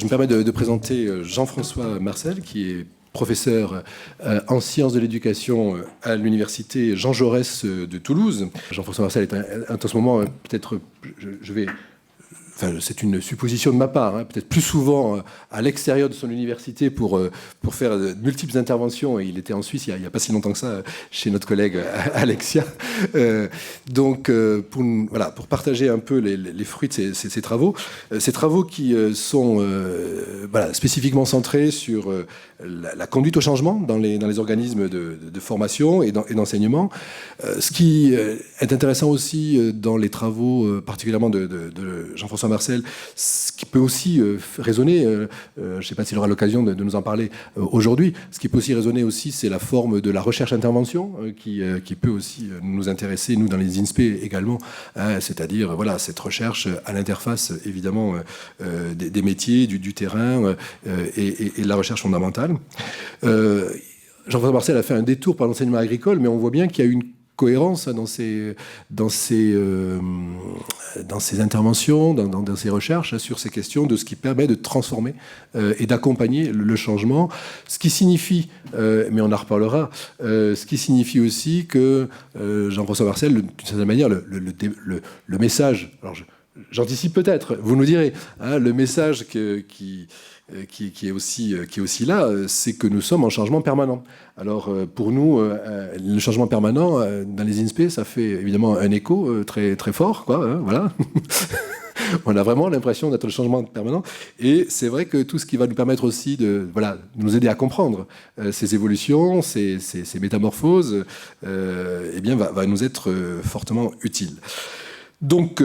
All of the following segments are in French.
je me permets de présenter Jean-François Marcel, qui est professeur en sciences de l'éducation à l'université Jean Jaurès de Toulouse. Jean-François Marcel est en ce moment, peut-être, je vais... Enfin, c'est une supposition de ma part, hein, peut-être plus souvent à l'extérieur de son université pour faire de multiples interventions. Et il était en Suisse il n'y a pas si longtemps que ça chez notre collègue Alexia. Donc, pour partager un peu les fruits de ces travaux. Ces travaux qui sont spécifiquement centrés sur la conduite au changement dans les organismes de formation et d'enseignement. Ce qui est intéressant aussi dans les travaux particulièrement de Jean-François Marcel, ce qui peut aussi résonner, je ne sais pas s'il aura l'occasion de nous en parler aujourd'hui, ce qui peut aussi résonner aussi, c'est la forme de la recherche-intervention qui peut aussi nous intéresser, nous, dans les INSPE également, hein, c'est-à-dire cette recherche à l'interface, évidemment, des métiers, du terrain et de la recherche fondamentale. Jean-François Marcel a fait un détour par l'enseignement agricole, mais on voit bien qu'il y a une cohérence dans ces interventions, dans ces recherches sur ces questions de ce qui permet de transformer et d'accompagner le changement. Ce qui signifie, mais on en reparlera, ce qui signifie aussi que Jean-François Marcel, d'une certaine manière, le message, alors j'anticipe peut-être, vous nous direz, hein, le message qui est aussi là, c'est que nous sommes en changement permanent. Alors pour nous, le changement permanent dans les INSPE, ça fait évidemment un écho très, très fort, quoi, hein, voilà. On a vraiment l'impression d'être le changement permanent. Et c'est vrai que tout ce qui va nous permettre aussi de nous aider à comprendre ces évolutions, ces métamorphoses, va nous être fortement utile. Donc,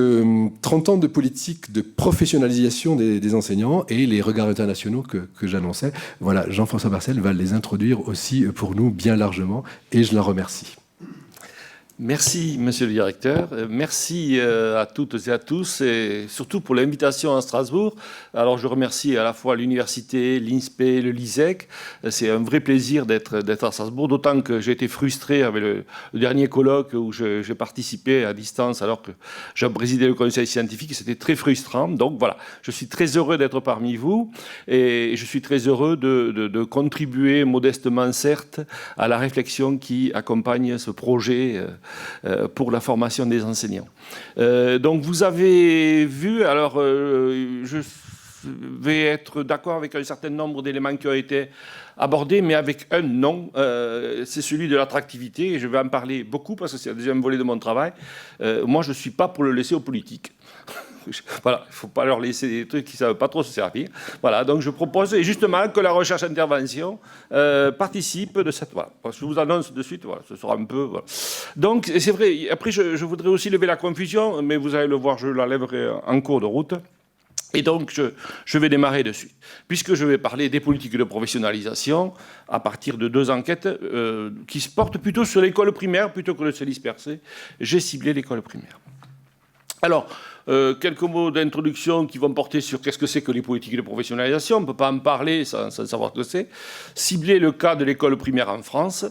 30 ans de politique de professionnalisation des enseignants et les regards internationaux que j'annonçais. Voilà, Jean-François Marcel va les introduire aussi pour nous bien largement et je l'en remercie. Merci, monsieur le directeur. Merci à toutes et à tous, et surtout pour l'invitation à Strasbourg. Alors, je remercie à la fois l'université, l'INSPE, le LISEC. C'est un vrai plaisir d'être à Strasbourg, d'autant que j'ai été frustré avec le dernier colloque où j'ai participé à distance alors que j'ai présidé le conseil scientifique. C'était très frustrant. Donc, voilà, je suis très heureux d'être parmi vous et je suis très heureux de contribuer modestement, certes, à la réflexion qui accompagne ce projet pour la formation des enseignants. Donc vous avez vu, alors je vais être d'accord avec un certain nombre d'éléments qui ont été abordés, mais avec un non, c'est celui de l'attractivité, et je vais en parler beaucoup parce que c'est le deuxième volet de mon travail. Moi, je ne suis pas pour le laisser aux politiques. Voilà, il ne faut pas leur laisser des trucs qui ne savent pas trop se servir. Voilà, donc je propose justement que la recherche-intervention participe de cette... Voilà, je vous annonce de suite, voilà, ce sera un peu... Voilà. Donc, c'est vrai, après, je voudrais aussi lever la confusion, mais vous allez le voir, je la lèverai en cours de route. Et donc, je vais démarrer de suite, puisque je vais parler des politiques de professionnalisation à partir de 2 enquêtes qui se portent plutôt sur l'école primaire plutôt que le se disperser. J'ai ciblé l'école primaire. Alors, quelques mots d'introduction qui vont porter sur qu'est-ce que c'est que les politiques de professionnalisation. On ne peut pas en parler sans savoir ce que c'est. Cibler le cas de l'école primaire en France.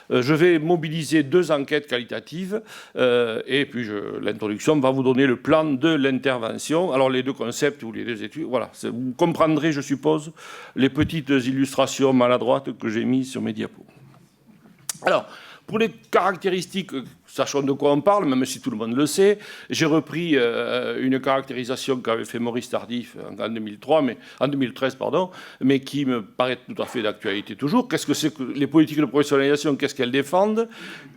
Je vais mobiliser 2 enquêtes qualitatives et puis l'introduction va vous donner le plan de l'intervention. Alors les 2 concepts ou les 2 études, voilà. Vous comprendrez, je suppose, les petites illustrations maladroites que j'ai mises sur mes diapos. Alors, pour les caractéristiques, sachant de quoi on parle, même si tout le monde le sait, j'ai repris une caractérisation qu'avait fait Maurice Tardif en 2013, mais qui me paraît tout à fait d'actualité toujours. Qu'est-ce que c'est que les politiques de professionnalisation? Qu'est-ce qu'elles défendent?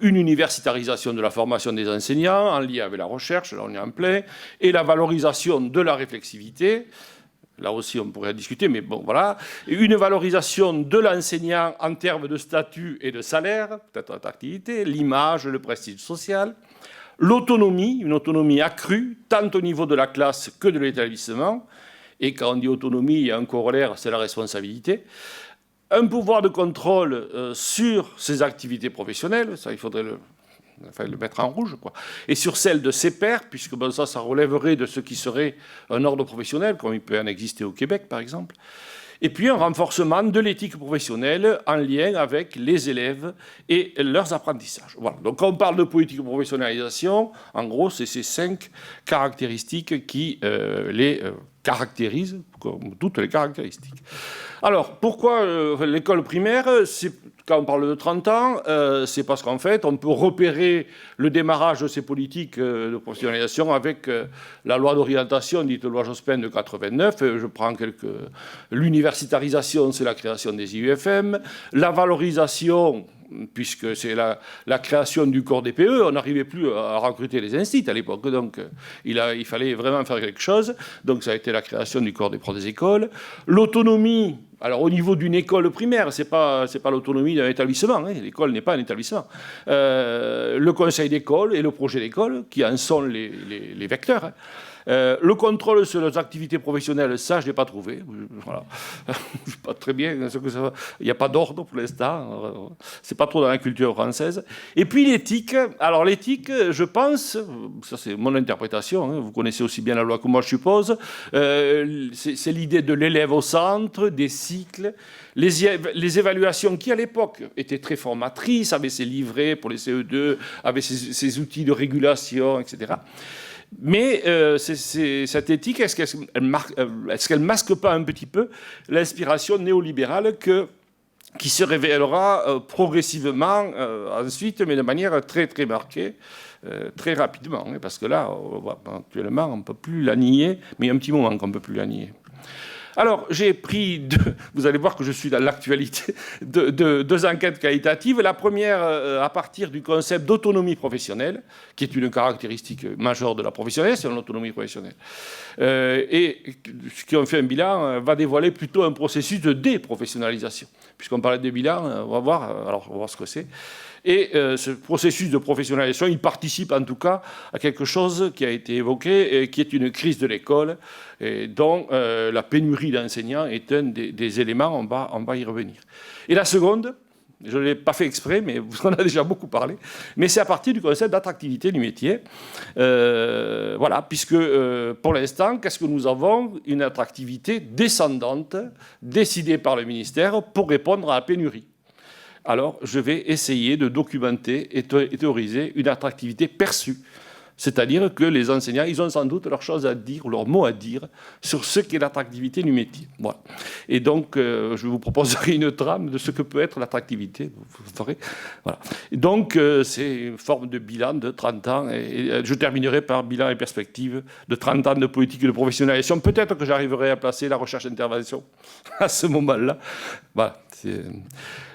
Une universitarisation de la formation des enseignants, en lien avec la recherche, là on est en plein, et la valorisation de la réflexivité. Là aussi, on pourrait discuter, mais bon, voilà. Une valorisation de l'enseignant en termes de statut et de salaire, peut-être d'attractivité, l'image, le prestige social, l'autonomie, une autonomie accrue, tant au niveau de la classe que de l'établissement. Et quand on dit autonomie, il y a un corollaire, c'est la responsabilité. Un pouvoir de contrôle sur ses activités professionnelles, ça, il faudrait le mettre en rouge, quoi. Et sur celle de ses pairs, puisque bon, ça relèverait de ce qui serait un ordre professionnel, comme il peut en exister au Québec, par exemple. Et puis un renforcement de l'éthique professionnelle en lien avec les élèves et leurs apprentissages. Voilà. Donc quand on parle de politique de professionnalisation, en gros, c'est ces 5 caractéristiques qui les caractérisent, comme toutes les caractéristiques. Alors, pourquoi l'école primaire? Quand on parle de 30 ans, c'est parce qu'en fait, on peut repérer le démarrage de ces politiques de professionnalisation avec la loi d'orientation, dite loi Jospin de 89. Je prends l'universitarisation, c'est la création des IUFM. La valorisation, puisque c'est la création du corps des PE, on n'arrivait plus à recruter les instituts à l'époque, donc il fallait vraiment faire quelque chose. Donc ça a été la création du corps des profs des écoles. L'autonomie, alors au niveau d'une école primaire, c'est pas l'autonomie d'un établissement, hein. L'école n'est pas un établissement. Le conseil d'école et le projet d'école, qui en sont les vecteurs, hein. Le contrôle sur les activités professionnelles, ça, je ne l'ai pas trouvé. Voilà. Je ne sais pas très bien ce que ça va. Il n'y a pas d'ordre pour l'instant. Ce n'est pas trop dans la culture française. Et puis l'éthique. Alors l'éthique, je pense, ça c'est mon interprétation, hein, vous connaissez aussi bien la loi que moi, je suppose, c'est l'idée de l'élève au centre, des cycles, les évaluations qui, à l'époque, étaient très formatrices, avaient ses livrets pour les CE2, avaient ses outils de régulation, etc. Mais cette éthique, est-ce qu'elle masque pas un petit peu l'inspiration néolibérale qui se révélera progressivement ensuite, mais de manière très, très marquée, très rapidement, hein, parce que là, actuellement, on ne peut plus la nier, mais il y a un petit moment qu'on ne peut plus la nier. Alors, j'ai pris, vous allez voir que je suis dans l'actualité, deux enquêtes qualitatives. La première, à partir du concept d'autonomie professionnelle, qui est une caractéristique majeure de la professionnalisation, c'est l'autonomie professionnelle. Et ce qui ont fait un bilan va dévoiler plutôt un processus de déprofessionnalisation. Puisqu'on parlait de bilan, on va voir ce que c'est. Et ce processus de professionnalisation, il participe en tout cas à quelque chose qui a été évoqué, et qui est une crise de l'école, dont la pénurie d'enseignants est un des éléments, on va y revenir. Et la seconde, je ne l'ai pas fait exprès, mais vous en avez déjà beaucoup parlé, mais c'est à partir du concept d'attractivité du métier. Voilà, puisque pour l'instant, qu'est-ce que nous avons? Une attractivité descendante, décidée par le ministère pour répondre à la pénurie. Alors, je vais essayer de documenter et théoriser une attractivité perçue. C'est-à-dire que les enseignants, ils ont sans doute leurs choses à dire, ou leurs mots à dire sur ce qu'est l'attractivité du métier. Voilà. Et donc, je vous proposerai une trame de ce que peut être l'attractivité. Vous ferez. Voilà. Et donc, c'est une forme de bilan de 30 ans. Et je terminerai par bilan et perspective de 30 ans de politique et de professionnalisation. Peut-être que j'arriverai à placer la recherche-intervention à ce moment-là. Voilà.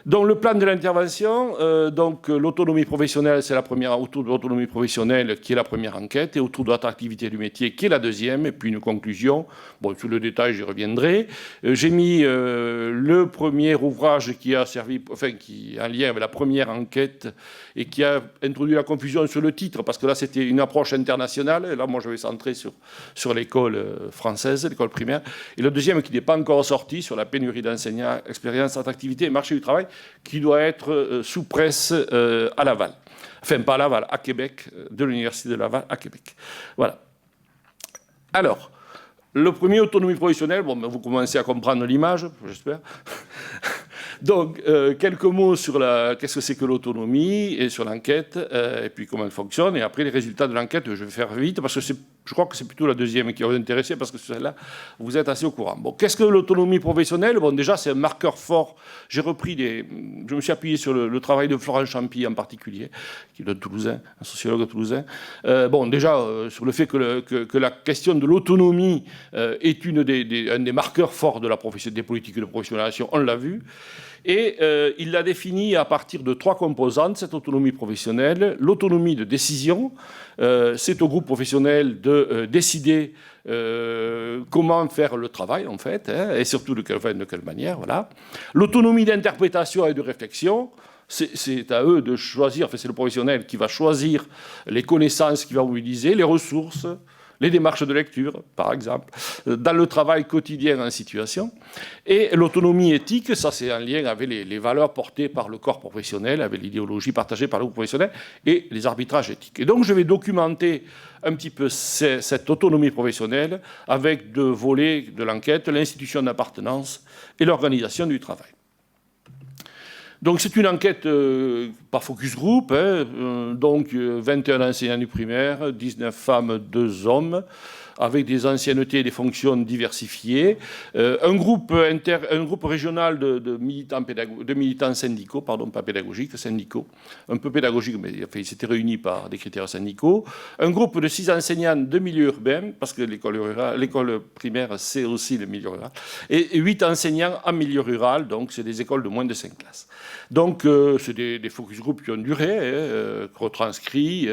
Donc le plan de l'intervention, l'autonomie professionnelle, c'est la première, autour de l'autonomie professionnelle qui est la première enquête, et autour de l'attractivité du métier qui est la deuxième, et puis une conclusion. Bon, sur le détail, j'y reviendrai. J'ai mis le premier ouvrage qui a servi, enfin qui est en lien avec la première enquête et qui a introduit la confusion sur le titre, parce que là c'était une approche internationale, et là moi je vais centrer sur l'école française, l'école primaire, et le deuxième qui n'est pas encore sorti, sur la pénurie d'enseignants, expérience, attractivité et marché du travail, qui doit être sous presse à Laval. Enfin, pas à Laval, à Québec, de l'Université de Laval à Québec. Voilà. Alors, le premier, autonomie professionnelle, bon, vous commencez à comprendre l'image, j'espère. Donc, quelques mots sur qu'est-ce que c'est que l'autonomie, et sur l'enquête, et puis comment elle fonctionne. Et après, les résultats de l'enquête, je vais faire vite, parce que je crois que c'est plutôt la deuxième qui va vous intéresser, parce que celle-là, vous êtes assez au courant. Bon, qu'est-ce que l'autonomie professionnelle? Bon, déjà, c'est un marqueur fort. Je me suis appuyé sur le travail de Florent Champy en particulier, qui est de Toulousain, un sociologue toulousain. Bon, déjà, sur le fait que la question de l'autonomie est un des marqueurs forts des politiques de professionnalisation, on l'a vu. Et il l'a défini à partir de 3 composantes, cette autonomie professionnelle. L'autonomie de décision, c'est au groupe professionnel de décider comment faire le travail, en fait, hein, et surtout de quelle manière. Voilà. L'autonomie d'interprétation et de réflexion, c'est à eux de choisir, enfin, c'est le professionnel qui va choisir les connaissances qu'il va mobiliser, les ressources, les démarches de lecture, par exemple, dans le travail quotidien en situation. Et l'autonomie éthique, ça c'est en lien avec les valeurs portées par le corps professionnel, avec l'idéologie partagée par le groupe professionnel, et les arbitrages éthiques. Et donc je vais documenter un petit peu cette autonomie professionnelle avec deux volets de l'enquête, l'institution d'appartenance et l'organisation du travail. Donc c'est une enquête par focus group, donc 21 enseignants du primaire, 19 femmes, 2 hommes, avec des anciennetés et des fonctions diversifiées, un groupe régional de militants syndicaux, pardon, pas pédagogiques, syndicaux, un peu pédagogiques, mais enfin, ils s'étaient réunis par des critères syndicaux, un groupe de 6 enseignants de milieu urbain, parce que l'école primaire, c'est aussi le milieu rural, et 8 enseignants en milieu rural, donc c'est des écoles de moins de 5 classes. Donc c'est des focus group qui ont duré, retranscrits,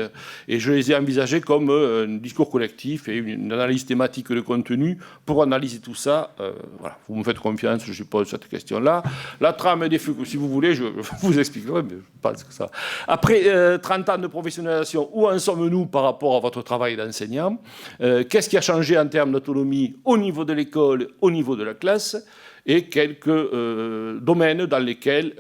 et je les ai envisagés comme un discours collectif et une analyse thématique de contenu. Pour analyser tout ça, voilà, vous me faites confiance, je pose cette question-là. La trame des focus, si vous voulez, je vous expliquerai, mais je pense que ça... Après 30 ans de professionnalisation, où en sommes-nous par rapport à votre travail d'enseignant? Qu'est-ce qui a changé en termes d'autonomie au niveau de l'école, au niveau de la classe? Et quelques domaines dans lesquels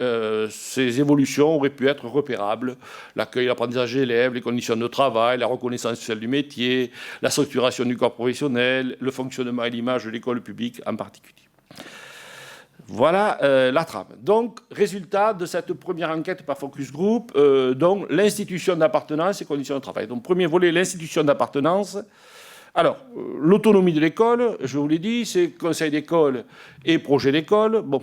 ces évolutions auraient pu être repérables. L'accueil, l'apprentissage des élèves, les conditions de travail, la reconnaissance sociale du métier, la structuration du corps professionnel, le fonctionnement et l'image de l'école publique en particulier. Voilà la trame. Donc, résultat de cette première enquête par focus group, donc l'institution d'appartenance et conditions de travail. Donc, premier volet, l'institution d'appartenance. Alors, l'autonomie de l'école, je vous l'ai dit, c'est conseil d'école et projet d'école. Bon,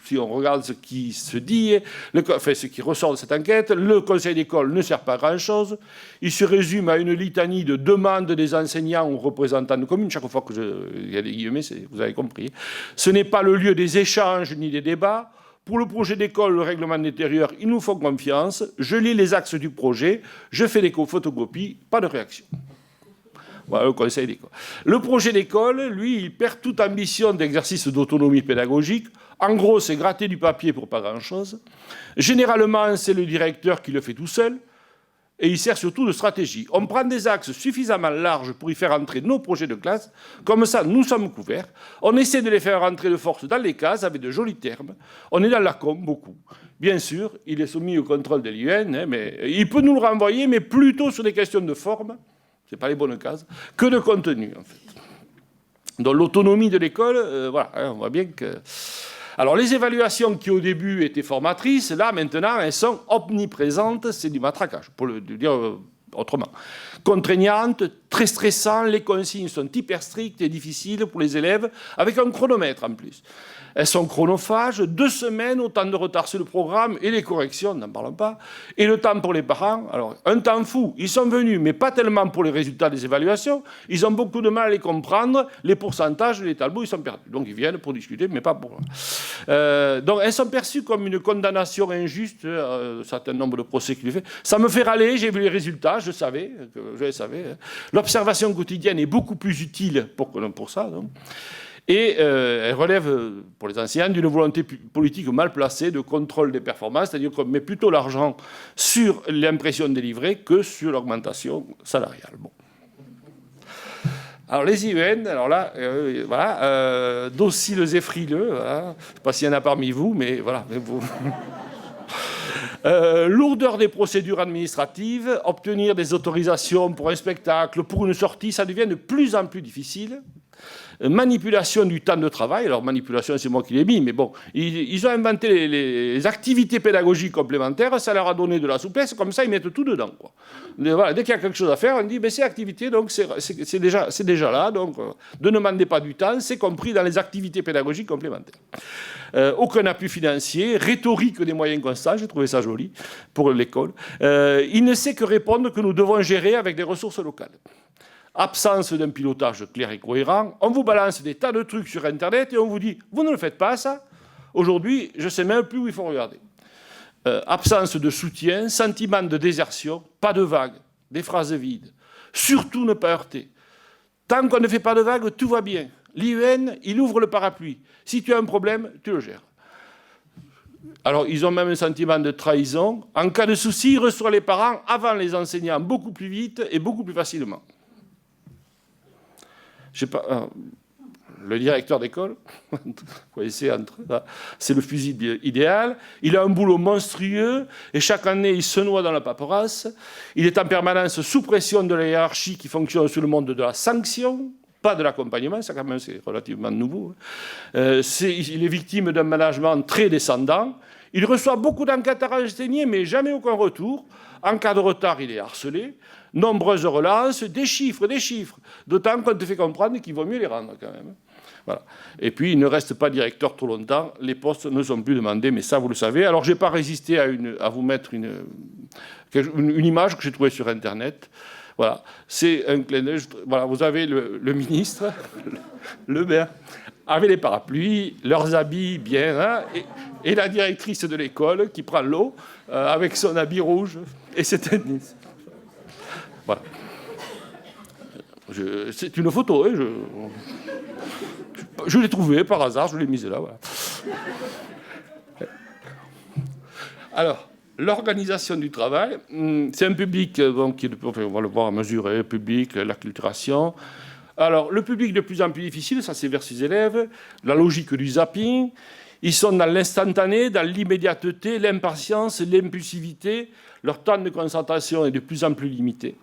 si on regarde ce qui se dit, ce qui ressort de cette enquête, le conseil d'école ne sert pas à grand-chose. Il se résume à une litanie de demandes des enseignants aux représentants de communes. Chaque fois qu'il y a des guillemets, vous avez compris. Ce n'est pas le lieu des échanges ni des débats. Pour le projet d'école, le règlement intérieur, il nous faut confiance. Je lis les axes du projet, je fais des photocopies, pas de réaction. Voilà, le conseil d'école. Le projet d'école, lui, il perd toute ambition d'exercice d'autonomie pédagogique. En gros, c'est gratter du papier pour pas grand-chose. Généralement, c'est le directeur qui le fait tout seul. Et il sert surtout de stratégie. On prend des axes suffisamment larges pour y faire entrer nos projets de classe. Comme ça, nous sommes couverts. On essaie de les faire entrer de force dans les cases avec de jolis termes. On est dans la com, beaucoup. Bien sûr, il est soumis au contrôle de l'IUN, mais il peut nous le renvoyer, mais plutôt sur des questions de forme. Ce n'est pas les bonnes cases, que de contenu, en fait. Donc l'autonomie de l'école, voilà, on voit bien que... Alors les évaluations qui au début étaient formatrices, là maintenant elles sont omniprésentes, c'est du matraquage, pour le dire autrement. Contraignantes, très stressantes, les consignes sont hyper strictes et difficiles pour les élèves, avec un chronomètre en plus. Elles sont chronophages, 2 semaines, autant de retard sur le programme, et les corrections, n'en parlons pas. Et le temps pour les parents, alors un temps fou, ils sont venus, mais pas tellement pour les résultats des évaluations, ils ont beaucoup de mal à les comprendre, les pourcentages, les tableaux, ils sont perdus. Donc ils viennent pour discuter, mais pas pour... donc elles sont perçues comme une condamnation injuste, un certain nombre de procès qu'il fait. Ça me fait râler, j'ai vu les résultats, je le savais. L'observation quotidienne est beaucoup plus utile pour ça, donc. Et elle relève, pour les enseignants, d'une volonté politique mal placée de contrôle des performances, c'est-à-dire qu'on met plutôt l'argent sur l'impression délivrée que sur l'augmentation salariale. Bon. Alors les IEN, alors là, voilà, dociles et frileux, voilà. Je ne sais pas s'il y en a parmi vous, mais voilà. Mais vous... lourdeur des procédures administratives, obtenir des autorisations pour un spectacle, pour une sortie, ça devient de plus en plus difficile. Manipulation du temps de travail. Alors, manipulation, c'est moi qui l'ai mis, mais bon, ils ont inventé les activités pédagogiques complémentaires, ça leur a donné de la souplesse, comme ça, ils mettent tout dedans, quoi. Voilà, dès qu'il y a quelque chose à faire, on dit, mais c'est activité, donc c'est déjà là, donc ne demandez pas du temps, c'est compris dans les activités pédagogiques complémentaires. Aucun appui financier, rhétorique des moyens constants, j'ai trouvé ça joli pour l'école. Il ne sait que répondre que nous devons gérer avec des ressources locales. Absence d'un pilotage clair et cohérent. On vous balance des tas de trucs sur Internet et on vous dit « Vous ne le faites pas, ça ?» Aujourd'hui, je ne sais même plus où il faut regarder. Absence de soutien, sentiment de désertion, pas de vagues, des phrases vides. Surtout ne pas heurter. Tant qu'on ne fait pas de vagues, tout va bien. L'IUN, il ouvre le parapluie. Si tu as un problème, tu le gères. Alors, ils ont même un sentiment de trahison. En cas de souci, ils reçoivent les parents avant les enseignants beaucoup plus vite et beaucoup plus facilement. j'ai pas, le directeur d'école, vous connaissez, c'est le fusil idéal. Il a un boulot monstrueux et chaque année, il se noie dans la paperasse. Il est en permanence sous pression de la hiérarchie qui fonctionne sur le monde de la sanction, pas de l'accompagnement, ça quand même c'est relativement nouveau. Il est victime d'un management très descendant. Il reçoit beaucoup d'enquêtes à renseigner, mais jamais aucun retour. En cas de retard, il est harcelé. Nombreuses relances, des chiffres, d'autant qu'on te fait comprendre qu'il vaut mieux les rendre quand même. Voilà. Et puis, il ne reste pas directeur trop longtemps, les postes ne sont plus demandés, mais ça, vous le savez. Alors, je n'ai pas résisté à vous mettre une image que j'ai trouvée sur Internet. Voilà, c'est un clin d'œil. Voilà, vous avez le ministre, le maire, avec les parapluies, leurs habits bien, hein, et la directrice de l'école qui prend l'eau avec son habit rouge et ses tennis. Voilà. C'est une photo, hein, je l'ai trouvée par hasard, je l'ai mise là. Voilà. Alors, l'organisation du travail, c'est un public, donc, on va le voir mesurer, le public, l'acculturation. Alors, le public de plus en plus difficile, ça c'est vers ses élèves, la logique du zapping. Ils sont dans l'instantané, dans l'immédiateté, l'impatience, l'impulsivité. Leur temps de concentration est de plus en plus limité.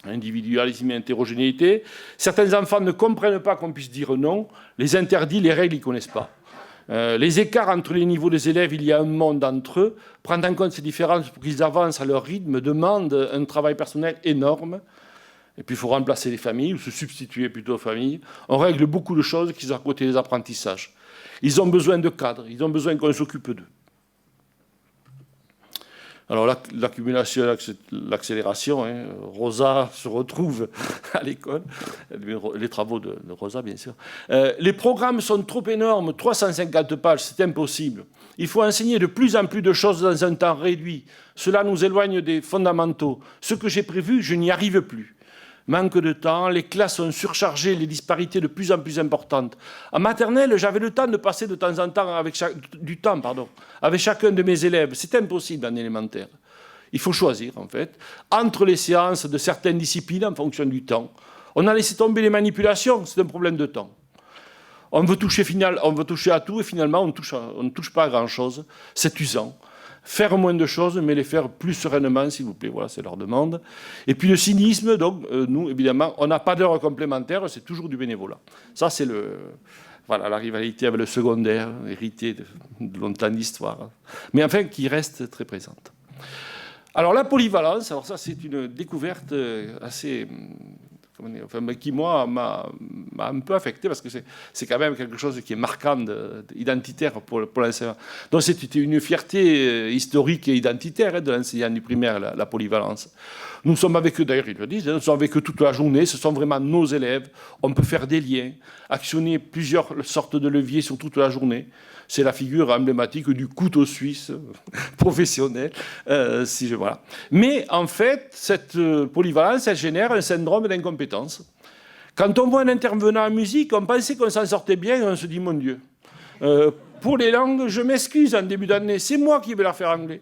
Individualisme et hétérogénéité. Certains enfants ne comprennent pas qu'on puisse dire non. Les interdits, les règles, ils ne connaissent pas. Les écarts entre les niveaux des élèves, il y a un monde entre eux. Prendre en compte ces différences pour qu'ils avancent à leur rythme demande un travail personnel énorme. Et puis il faut remplacer les familles, ou se substituer plutôt aux familles. On règle beaucoup de choses qui sont à côté des apprentissages. Ils ont besoin de cadres, ils ont besoin qu'on s'occupe d'eux. Alors l'accumulation, l'accélération, hein, Rosa se retrouve à l'école, les travaux de Rosa bien sûr. Les programmes sont trop énormes, 350 pages, c'est impossible. Il faut enseigner de plus en plus de choses dans un temps réduit. Cela nous éloigne des fondamentaux. Ce que j'ai prévu, je n'y arrive plus. Manque de temps, les classes sont surchargées, les disparités de plus en plus importantes. En maternelle, j'avais le temps de passer de temps en temps avec chacun de mes élèves. C'est impossible en élémentaire. Il faut choisir, en fait, entre les séances de certaines disciplines en fonction du temps. On a laissé tomber les manipulations, c'est un problème de temps. On veut toucher à tout et finalement, on ne touche pas à grand-chose. C'est usant. Faire moins de choses, mais les faire plus sereinement, s'il vous plaît. Voilà, c'est leur demande. Et puis le cynisme, donc, nous, évidemment, on n'a pas d'heures complémentaires, c'est toujours du bénévolat. Ça, c'est la rivalité avec le secondaire, hérité de longtemps d'histoire, mais enfin, qui reste très présente. Alors, la polyvalence, alors ça, c'est une découverte assez... qui, moi, m'a un peu affecté, parce que c'est quand même quelque chose qui est marquant, identitaire pour l'enseignant. Donc c'était une fierté historique et identitaire de l'enseignant du primaire, la polyvalence. Nous sommes avec eux, d'ailleurs ils le disent, nous sommes avec eux toute la journée, ce sont vraiment nos élèves, on peut faire des liens, actionner plusieurs sortes de leviers sur toute la journée. C'est la figure emblématique du couteau suisse professionnel. Voilà. Mais en fait, cette polyvalence, elle génère un syndrome d'incompétence. Quand on voit un intervenant en musique, on pensait qu'on s'en sortait bien et on se dit, mon Dieu, pour les langues, je m'excuse en début d'année, c'est moi qui vais leur faire anglais.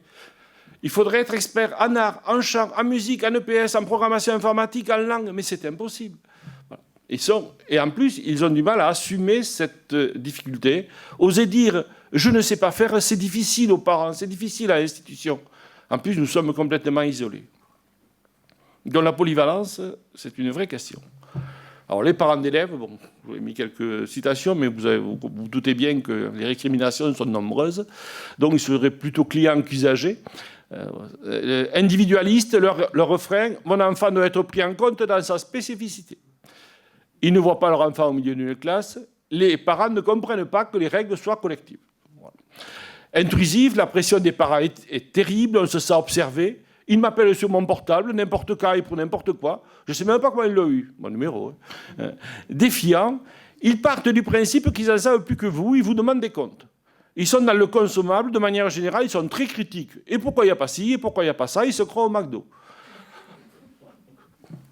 Il faudrait être expert en art, en chant, en musique, en EPS, en programmation informatique, en langue, mais c'est impossible. Et en plus, ils ont du mal à assumer cette difficulté. Oser dire « je ne sais pas faire », c'est difficile aux parents, c'est difficile à l'institution. En plus, nous sommes complètement isolés. Donc la polyvalence, c'est une vraie question. Alors les parents d'élèves, bon, je vous ai mis quelques citations, mais vous doutez bien que les récriminations sont nombreuses. Donc ils seraient plutôt clients qu'usagers. Individualistes, leur refrain « mon enfant doit être pris en compte dans sa spécificité ». Ils ne voient pas leur enfant au milieu d'une classe. Les parents ne comprennent pas que les règles soient collectives. Voilà. Intrusif, la pression des parents est terrible, on se sent observé. Ils m'appellent sur mon portable, n'importe quand et pour n'importe quoi. Je ne sais même pas comment ils l'ont eu, mon numéro. Hein. Défiant, ils partent du principe qu'ils en savent plus que vous, ils vous demandent des comptes. Ils sont dans le consommable, de manière générale, ils sont très critiques. Et pourquoi il n'y a pas ci, et pourquoi il n'y a pas ça, ils se croient au McDo.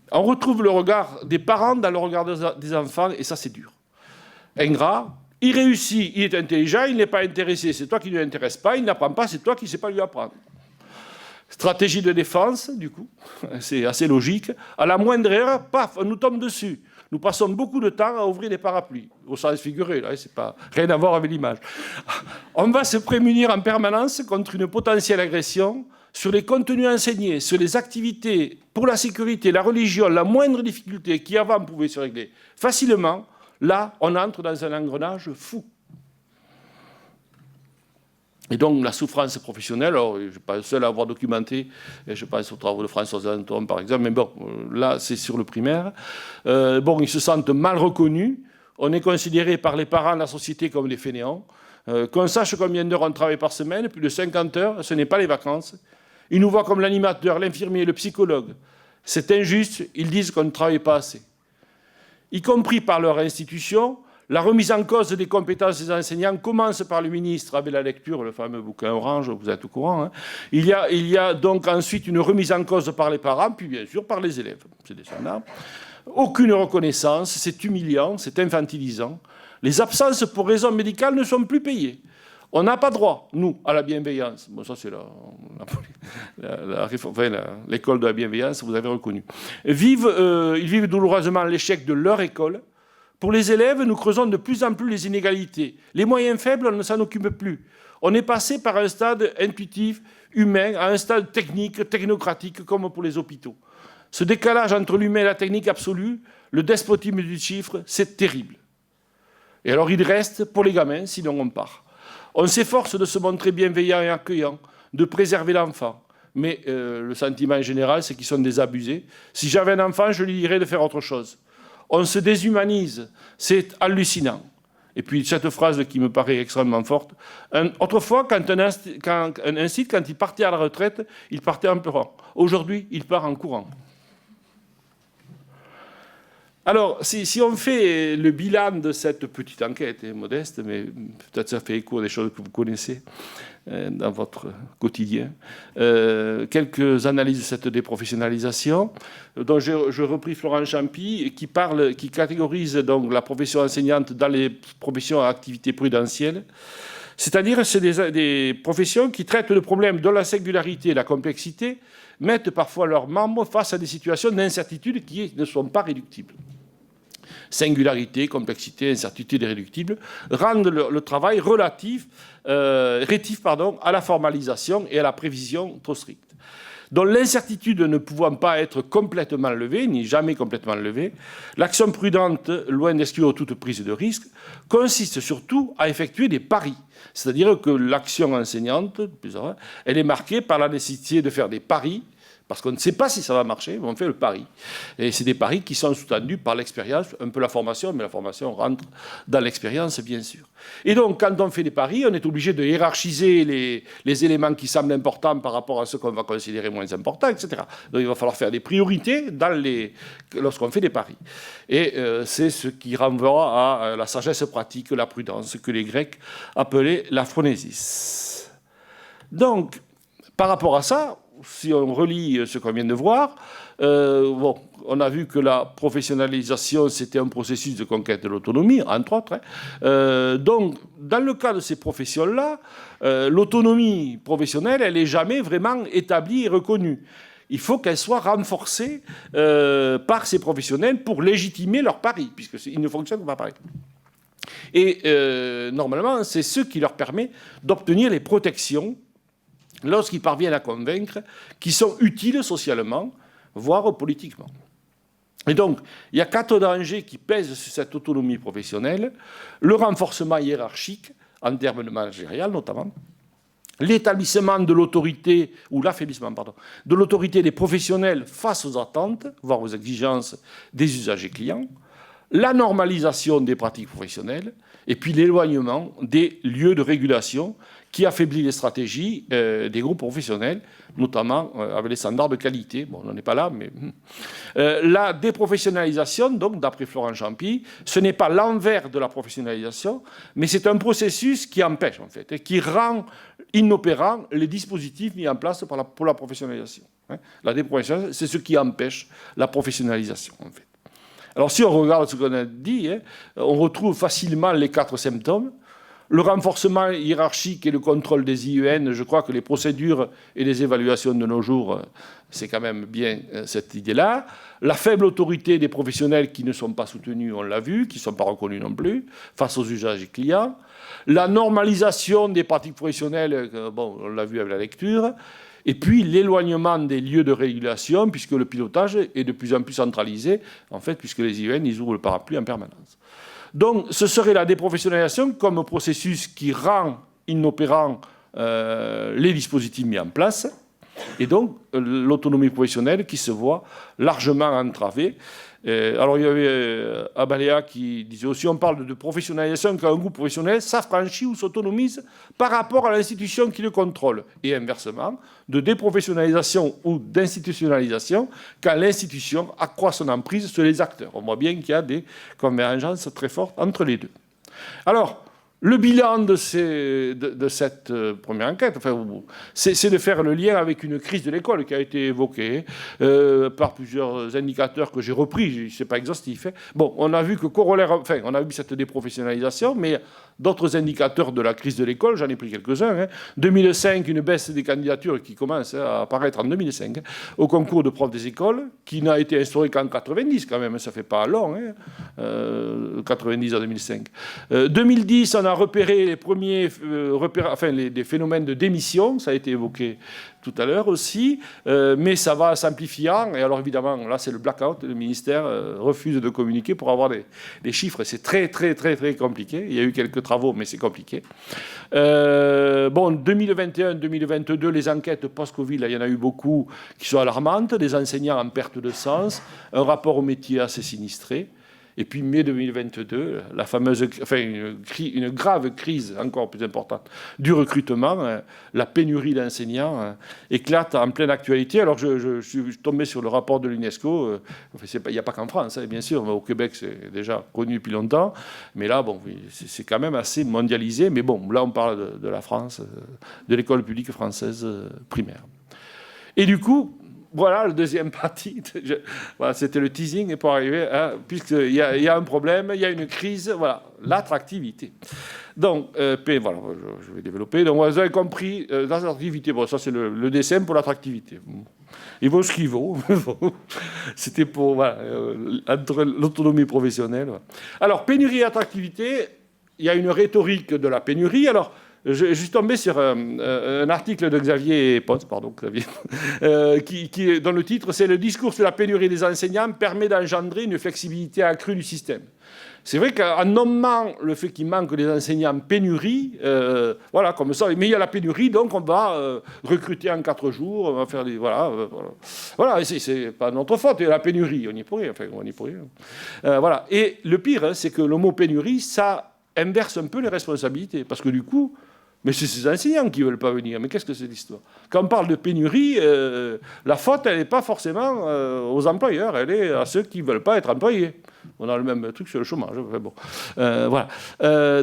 On retrouve le regard des parents dans le regard des enfants, et ça, c'est dur. Ingrat, il réussit, il est intelligent, il n'est pas intéressé, c'est toi qui ne l'intéresse pas, il n'apprend pas, c'est toi qui ne sais pas lui apprendre. Stratégie de défense, du coup, c'est assez logique. À la moindre erreur, paf, on nous tombe dessus. nous passons beaucoup de temps à ouvrir des parapluies, au sens figuré, là, c'est pas rien à voir avec l'image. On va se prémunir en permanence contre une potentielle agression sur les contenus enseignés, sur les activités pour la sécurité, la religion, la moindre difficulté qui avant pouvait se régler facilement. Là, on entre dans un engrenage fou. Et donc, la souffrance professionnelle, alors, je ne suis pas le seul à avoir documenté, et je pense aux travaux de François Danton, par exemple, mais bon, là, c'est sur le primaire. Bon, ils se sentent mal reconnus. On est considéré par les parents de la société comme des fainéants. Qu'on sache combien d'heures on travaille par semaine, plus de 50 heures, ce n'est pas les vacances. Ils nous voient comme l'animateur, l'infirmier, le psychologue. C'est injuste, ils disent qu'on ne travaille pas assez. Y compris par leur institution, la remise en cause des compétences des enseignants commence par le ministre avec la lecture, le fameux bouquin orange, vous êtes au courant. Hein. Il y a donc ensuite une remise en cause par les parents, puis bien sûr par les élèves. C'est descendant. Aucune reconnaissance, c'est humiliant, c'est infantilisant. Les absences pour raison médicale ne sont plus payées. On n'a pas droit, nous, à la bienveillance. Bon, ça, c'est l'école de la bienveillance, vous avez reconnu. Ils vivent douloureusement l'échec de leur école. Pour les élèves, nous creusons de plus en plus les inégalités. Les moyens faibles, on ne s'en occupe plus. On est passé par un stade intuitif, humain, à un stade technique, technocratique, comme pour les hôpitaux. Ce décalage entre l'humain et la technique absolue, le despotisme du chiffre, c'est terrible. Et alors il reste pour les gamins, sinon on part. On s'efforce de se montrer bienveillant et accueillant, de préserver l'enfant. Mais le sentiment général, c'est qu'ils sont désabusés. Si j'avais un enfant, je lui dirais de faire autre chose. On se déshumanise, c'est hallucinant. Et puis cette phrase qui me paraît extrêmement forte. Autrefois, quand un site, quand il partait à la retraite, il partait en pleurant. Aujourd'hui, il part en courant. Alors, si on fait le bilan de cette petite enquête, modeste, mais peut-être ça fait écho à des choses que vous connaissez dans votre quotidien, quelques analyses de cette déprofessionnalisation, dont j'ai repris Florent Champy, qui catégorise donc la profession enseignante dans les professions à activité prudentielle. C'est-à-dire, c'est des professions qui traitent le problème de la singularité et la complexité, mettent parfois leurs membres face à des situations d'incertitude qui ne sont pas réductibles. Singularité, complexité, incertitude irréductible rendent le travail rétif à la formalisation et à la prévision trop stricte. Donc l'incertitude ne pouvant pas être complètement levée, ni jamais complètement levée, l'action prudente, loin d'exclure toute prise de risque, consiste surtout à effectuer des paris. C'est-à-dire que l'action enseignante, elle est marquée par la nécessité de faire des paris, parce qu'on ne sait pas si ça va marcher, mais on fait le pari. Et c'est des paris qui sont sous-tendus par l'expérience, un peu la formation, mais la formation rentre dans l'expérience, bien sûr. Et donc, quand on fait des paris, on est obligé de hiérarchiser les éléments qui semblent importants par rapport à ceux qu'on va considérer moins importants, etc. Donc, il va falloir faire des priorités lorsqu'on fait des paris. Et c'est ce qui renvoie à la sagesse pratique, la prudence, que les Grecs appelaient la phronésis. Donc, par rapport à ça, si on relit ce qu'on vient de voir, on a vu que la professionnalisation, c'était un processus de conquête de l'autonomie, entre autres. Donc, dans le cas de ces professions-là, l'autonomie professionnelle, elle n'est jamais vraiment établie et reconnue. Il faut qu'elle soit renforcée par ces professionnels pour légitimer leur pari, puisqu'ils ne fonctionnent pas pareil. Et normalement, c'est ce qui leur permet d'obtenir les protections lorsqu'ils parviennent à convaincre, qui sont utiles socialement, voire politiquement. Et donc, il y a 4 dangers qui pèsent sur cette autonomie professionnelle. Le renforcement hiérarchique, en termes de managérial notamment, l'établissement de l'autorité, ou l'affaiblissement, pardon, de l'autorité des professionnels face aux attentes, voire aux exigences des usagers clients, la normalisation des pratiques professionnelles, et puis l'éloignement des lieux de régulation qui affaiblit les stratégies des groupes professionnels, notamment avec les standards de qualité. Bon, on n'en est pas là, mais... la déprofessionnalisation, donc, d'après Florent Champy, ce n'est pas l'envers de la professionnalisation, mais c'est un processus qui empêche, en fait, et qui rend inopérants les dispositifs mis en place pour la professionnalisation. La déprofessionnalisation, c'est ce qui empêche la professionnalisation, en fait. Alors, si on regarde ce qu'on a dit, on retrouve facilement les 4 symptômes. Le renforcement hiérarchique et le contrôle des IEN, je crois que les procédures et les évaluations de nos jours, c'est quand même bien cette idée-là. La faible autorité des professionnels qui ne sont pas soutenus, on l'a vu, qui ne sont pas reconnus non plus, face aux usages clients. La normalisation des pratiques professionnelles, bon, on l'a vu avec la lecture. Et puis l'éloignement des lieux de régulation, puisque le pilotage est de plus en plus centralisé, en fait, puisque les IEN, ils ouvrent le parapluie en permanence. Donc, ce serait la déprofessionnalisation comme processus qui rend inopérants les dispositifs mis en place, et donc l'autonomie professionnelle qui se voit largement entravée. Alors, il y avait Abaléa qui disait aussi, on parle de professionnalisation quand un groupe professionnel s'affranchit ou s'autonomise par rapport à l'institution qui le contrôle, et inversement, de déprofessionnalisation ou d'institutionnalisation quand l'institution accroît son emprise sur les acteurs. On voit bien qu'il y a des convergences très fortes entre les deux. Alors, le bilan de cette première enquête, enfin, c'est de faire le lien avec une crise de l'école qui a été évoquée par plusieurs indicateurs que j'ai repris, ce n'est pas exhaustif. Hein. Bon, on a vu que corollaire, enfin, on a vu cette déprofessionnalisation, mais d'autres indicateurs de la crise de l'école, j'en ai pris quelques-uns. Hein. 2005, une baisse des candidatures qui commence à apparaître en 2005 hein, au concours de profs des écoles, qui n'a été instauré qu'en 90 quand même, ça fait pas long, hein, 90 à 2005. 2010, on a repéré les premiers des phénomènes de démission, ça a été évoqué tout à l'heure aussi, mais ça va s'amplifiant. Et alors évidemment, là c'est le blackout, le ministère refuse de communiquer pour avoir des chiffres. C'est très compliqué. Il y a eu quelques travaux, mais c'est compliqué. Bon, 2021-2022, les enquêtes post-Covid, il y en a eu beaucoup qui sont alarmantes, des enseignants en perte de sens, un rapport au métier assez sinistré. Et puis, mai 2022, la fameuse, enfin, une grave crise encore plus importante du recrutement, la pénurie d'enseignants éclate en pleine actualité. Alors, je suis tombé sur le rapport de l'UNESCO. Il n'y a pas qu'en France, hein, bien sûr. Au Québec, c'est déjà connu depuis longtemps. Mais là, bon, c'est quand même assez mondialisé. Mais bon, là, on parle de la France, de l'école publique française primaire. Et du coup, voilà, la deuxième partie. Voilà, c'était le teasing pour arriver à... Puisqu'il y a un problème, il y a une crise, voilà, l'attractivité. Donc, voilà, je vais développer. Donc, vous avez compris, l'attractivité, bon, ça c'est le dessin pour l'attractivité. Il vaut ce qu'il vaut. C'était pour, voilà, entre l'autonomie professionnelle. Alors, pénurie et attractivité, il y a une rhétorique de la pénurie. Alors, je suis tombé sur un article de Xavier Pons, dont le titre c'est « Le discours sur la pénurie des enseignants permet d'engendrer une flexibilité accrue du système ». C'est vrai qu'en nommant le fait qu'il manque des enseignants pénurie, voilà, comme ça, mais il y a la pénurie, donc on va recruter en 4 jours, on va faire des... Voilà, c'est pas notre faute, il y a la pénurie, on n'y peut rien, enfin, on n'y peut rien. Voilà. Et le pire, hein, c'est que le mot pénurie, ça inverse un peu les responsabilités, parce que du coup... Mais c'est ces enseignants qui ne veulent pas venir. Mais qu'est-ce que c'est l'histoire? Quand on parle de pénurie, la faute, elle n'est pas forcément aux employeurs, elle est à ceux qui ne veulent pas être employés. On a le même truc sur le chômage. Enfin, bon. Voilà.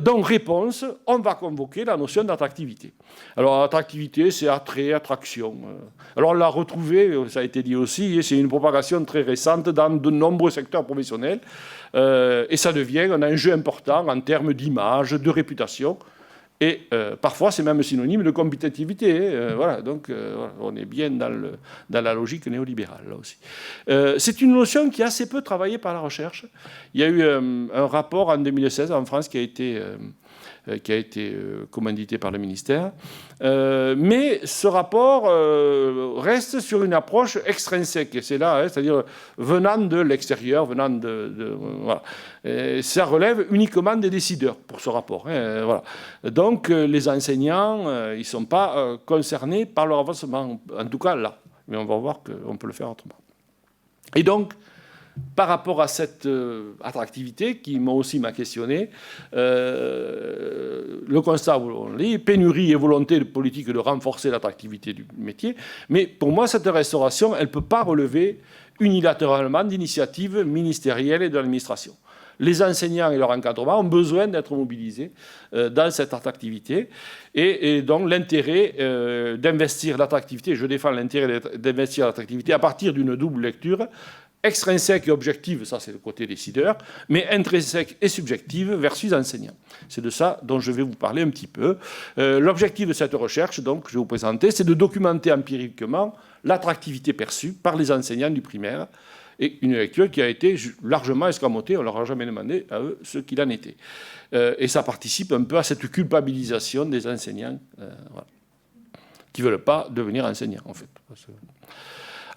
Donc, réponse, on va convoquer la notion d'attractivité. Alors, attractivité, c'est attrait, attraction. Alors, on l'a retrouvé, ça a été dit aussi, et c'est une propagation très récente dans de nombreux secteurs professionnels. Et ça devient un enjeu important en termes d'image, de réputation. Et parfois, c'est même synonyme de compétitivité. Voilà, donc, on est bien dans la logique néolibérale, là aussi. C'est une notion qui est assez peu travaillée par la recherche. Il y a eu un rapport en 2016 en France qui a été commandité par le ministère. Mais ce rapport reste sur une approche extrinsèque. Et c'est là, hein, c'est-à-dire venant de l'extérieur, venant voilà. Et ça relève uniquement des décideurs pour ce rapport. Hein, voilà. Donc les enseignants, ils ne sont pas concernés par leur avancement, en tout cas là. Mais on va voir qu'on peut le faire autrement. Et donc, par rapport à cette attractivité qui m'a questionné, le constat, on lit, pénurie et volonté de politique de renforcer l'attractivité du métier. Mais pour moi, cette restauration, elle ne peut pas relever unilatéralement d'initiatives ministérielles et de l'administration. Les enseignants et leur encadrement ont besoin d'être mobilisés dans cette attractivité. Et donc l'intérêt d'investir l'attractivité, je défends l'intérêt d'investir l'attractivité à partir d'une double lecture, extrinsèque et objective, ça c'est le côté décideur, mais intrinsèque et subjective versus enseignant. C'est de ça dont je vais vous parler un petit peu. L'objectif de cette recherche, donc, je vais vous présenter, c'est de documenter empiriquement l'attractivité perçue par les enseignants du primaire, et une lecture qui a été largement escamotée, on ne leur a jamais demandé à eux ce qu'il en était. Et ça participe un peu à cette culpabilisation des enseignants voilà, qui ne veulent pas devenir enseignants, en fait.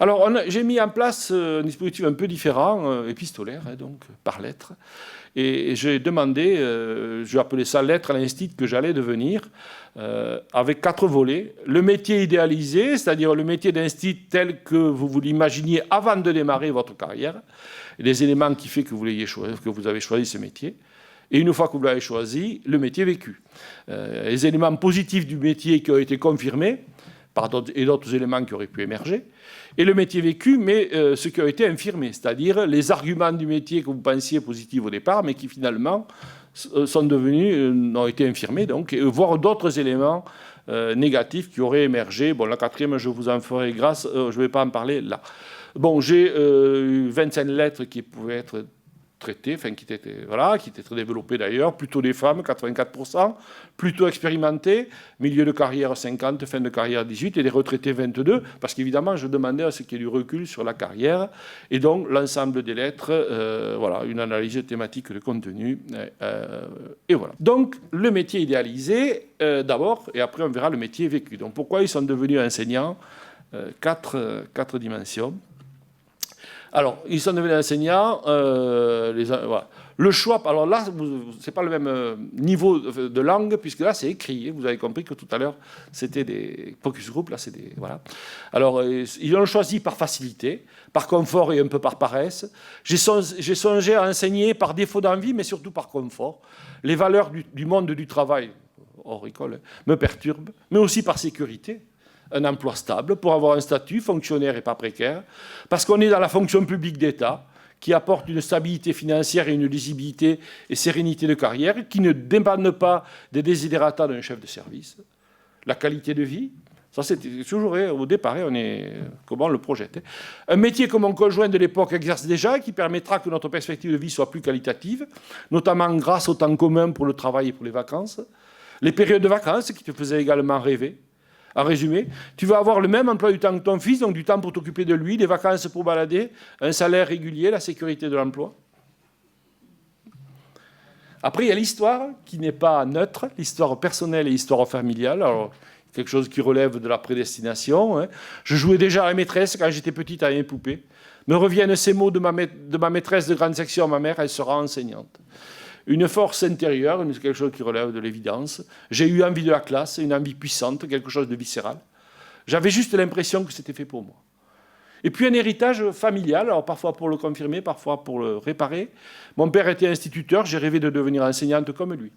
Alors, j'ai mis en place un dispositif un peu différent, épistolaire, donc par lettre. Et j'ai demandé, je vais appeler ça lettre à l'instit que j'allais devenir, avec 4 volets. Le métier idéalisé, c'est-à-dire le métier d'instit tel que vous l'imaginiez avant de démarrer votre carrière, et les éléments qui font que vous avez choisi ce métier. Et une fois que vous l'avez choisi, le métier vécu. Les éléments positifs du métier qui ont été confirmés, et d'autres éléments qui auraient pu émerger, et le métier vécu, mais ce qui a été infirmé, c'est-à-dire les arguments du métier que vous pensiez positifs au départ, mais qui finalement ont été infirmés, donc, voire d'autres éléments négatifs qui auraient émergé. Bon, la 4e, je vous en ferai grâce, je ne vais pas en parler là. Bon, j'ai 25 lettres qui pouvaient être traitées, enfin qui étaient très développées d'ailleurs, plutôt des femmes, 84%, plutôt expérimentées, milieu de carrière 50, fin de carrière 18, et des retraités 22, parce qu'évidemment, je demandais à ce qu'il y ait du recul sur la carrière, et donc l'ensemble des lettres, voilà, une analyse thématique de contenu, et voilà. Donc, le métier idéalisé, d'abord, et après on verra le métier vécu. Donc, pourquoi ils sont devenus enseignants? 4 dimensions. Alors, ils sont devenus enseignants. Voilà. Le choix, alors là, ce n'est pas le même niveau de langue, puisque là, c'est écrit. Vous avez compris que tout à l'heure, c'était des focus group. Là, c'est des. Voilà. Alors, ils l'ont choisi par facilité, par confort et un peu par paresse. J'ai songé à enseigner par défaut d'envie, mais surtout par confort. Les valeurs du monde du travail, hors école, me perturbent, mais aussi par sécurité. Un emploi stable, pour avoir un statut fonctionnaire et pas précaire, parce qu'on est dans la fonction publique d'État, qui apporte une stabilité financière et une lisibilité et sérénité de carrière, qui ne dépendent pas des desiderata d'un chef de service. La qualité de vie, ça c'était toujours au départ, on est comment on le projette. Un métier que mon conjoint de l'époque exerce déjà, qui permettra que notre perspective de vie soit plus qualitative, notamment grâce au temps commun pour le travail et pour les vacances. Les périodes de vacances, qui te faisaient également rêver. En résumé, tu vas avoir le même emploi du temps que ton fils, donc du temps pour t'occuper de lui, des vacances pour balader, un salaire régulier, la sécurité de l'emploi. Après, il y a l'histoire qui n'est pas neutre, l'histoire personnelle et l'histoire familiale. Alors, quelque chose qui relève de la prédestination. Hein. Je jouais déjà à la maîtresse quand j'étais petite à une poupée. Me reviennent ces mots de ma maîtresse de grande section, ma mère, elle sera enseignante. Une force intérieure, quelque chose qui relève de l'évidence. J'ai eu envie de la classe, une envie puissante, quelque chose de viscéral. J'avais juste l'impression que c'était fait pour moi. Et puis un héritage familial, alors parfois pour le confirmer, parfois pour le réparer. Mon père était instituteur, j'ai rêvé de devenir enseignante comme lui.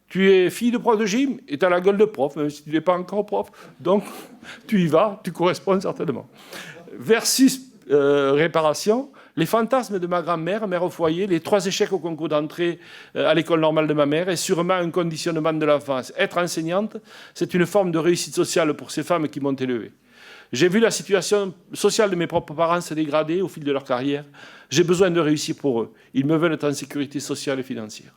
Tu es fille de prof de gym et tu as la gueule de prof, même si tu n'es pas encore prof. Donc tu y vas, tu corresponds certainement. Versus réparation. Les fantasmes de ma grand-mère, mère au foyer, les 3 échecs au concours d'entrée à l'école normale de ma mère et sûrement un conditionnement de l'enfance. Être enseignante, c'est une forme de réussite sociale pour ces femmes qui m'ont élevée. J'ai vu la situation sociale de mes propres parents se dégrader au fil de leur carrière. J'ai besoin de réussir pour eux. Ils me veulent être en sécurité sociale et financière.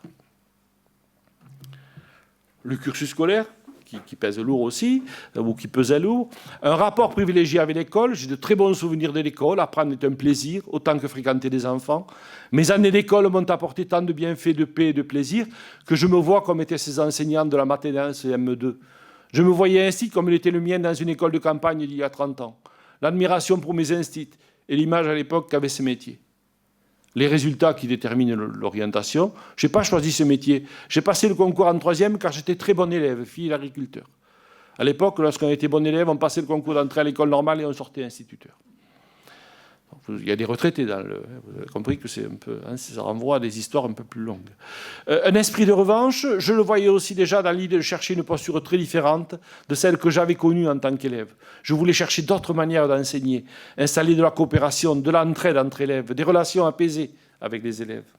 Le cursus scolaire, qui pèse lourd aussi, ou qui pesait lourd. Un rapport privilégié avec l'école. J'ai de très bons souvenirs de l'école. Apprendre est un plaisir, autant que fréquenter des enfants. Mes années d'école m'ont apporté tant de bienfaits, de paix et de plaisir, que je me vois comme étaient ces enseignants de la maternelle et ME2. Je me voyais ainsi comme il était le mien dans une école de campagne d'il y a 30 ans. L'admiration pour mes instits et l'image à l'époque qu'avaient ces métiers. Les résultats qui déterminent l'orientation. Je n'ai pas choisi ce métier. J'ai passé le concours en 3e car j'étais très bon élève, fille d'agriculteur. À l'époque, lorsqu'on était bon élève, on passait le concours d'entrée à l'école normale et on sortait instituteur. Donc, il y a des retraités dans le... Vous avez compris que c'est un peu... Hein, ça renvoie à des histoires un peu plus longues. Un esprit de revanche, je le voyais aussi déjà dans l'idée de chercher une posture très différente de celle que j'avais connue en tant qu'élève. Je voulais chercher d'autres manières d'enseigner, installer de la coopération, de l'entraide entre élèves, des relations apaisées avec les élèves.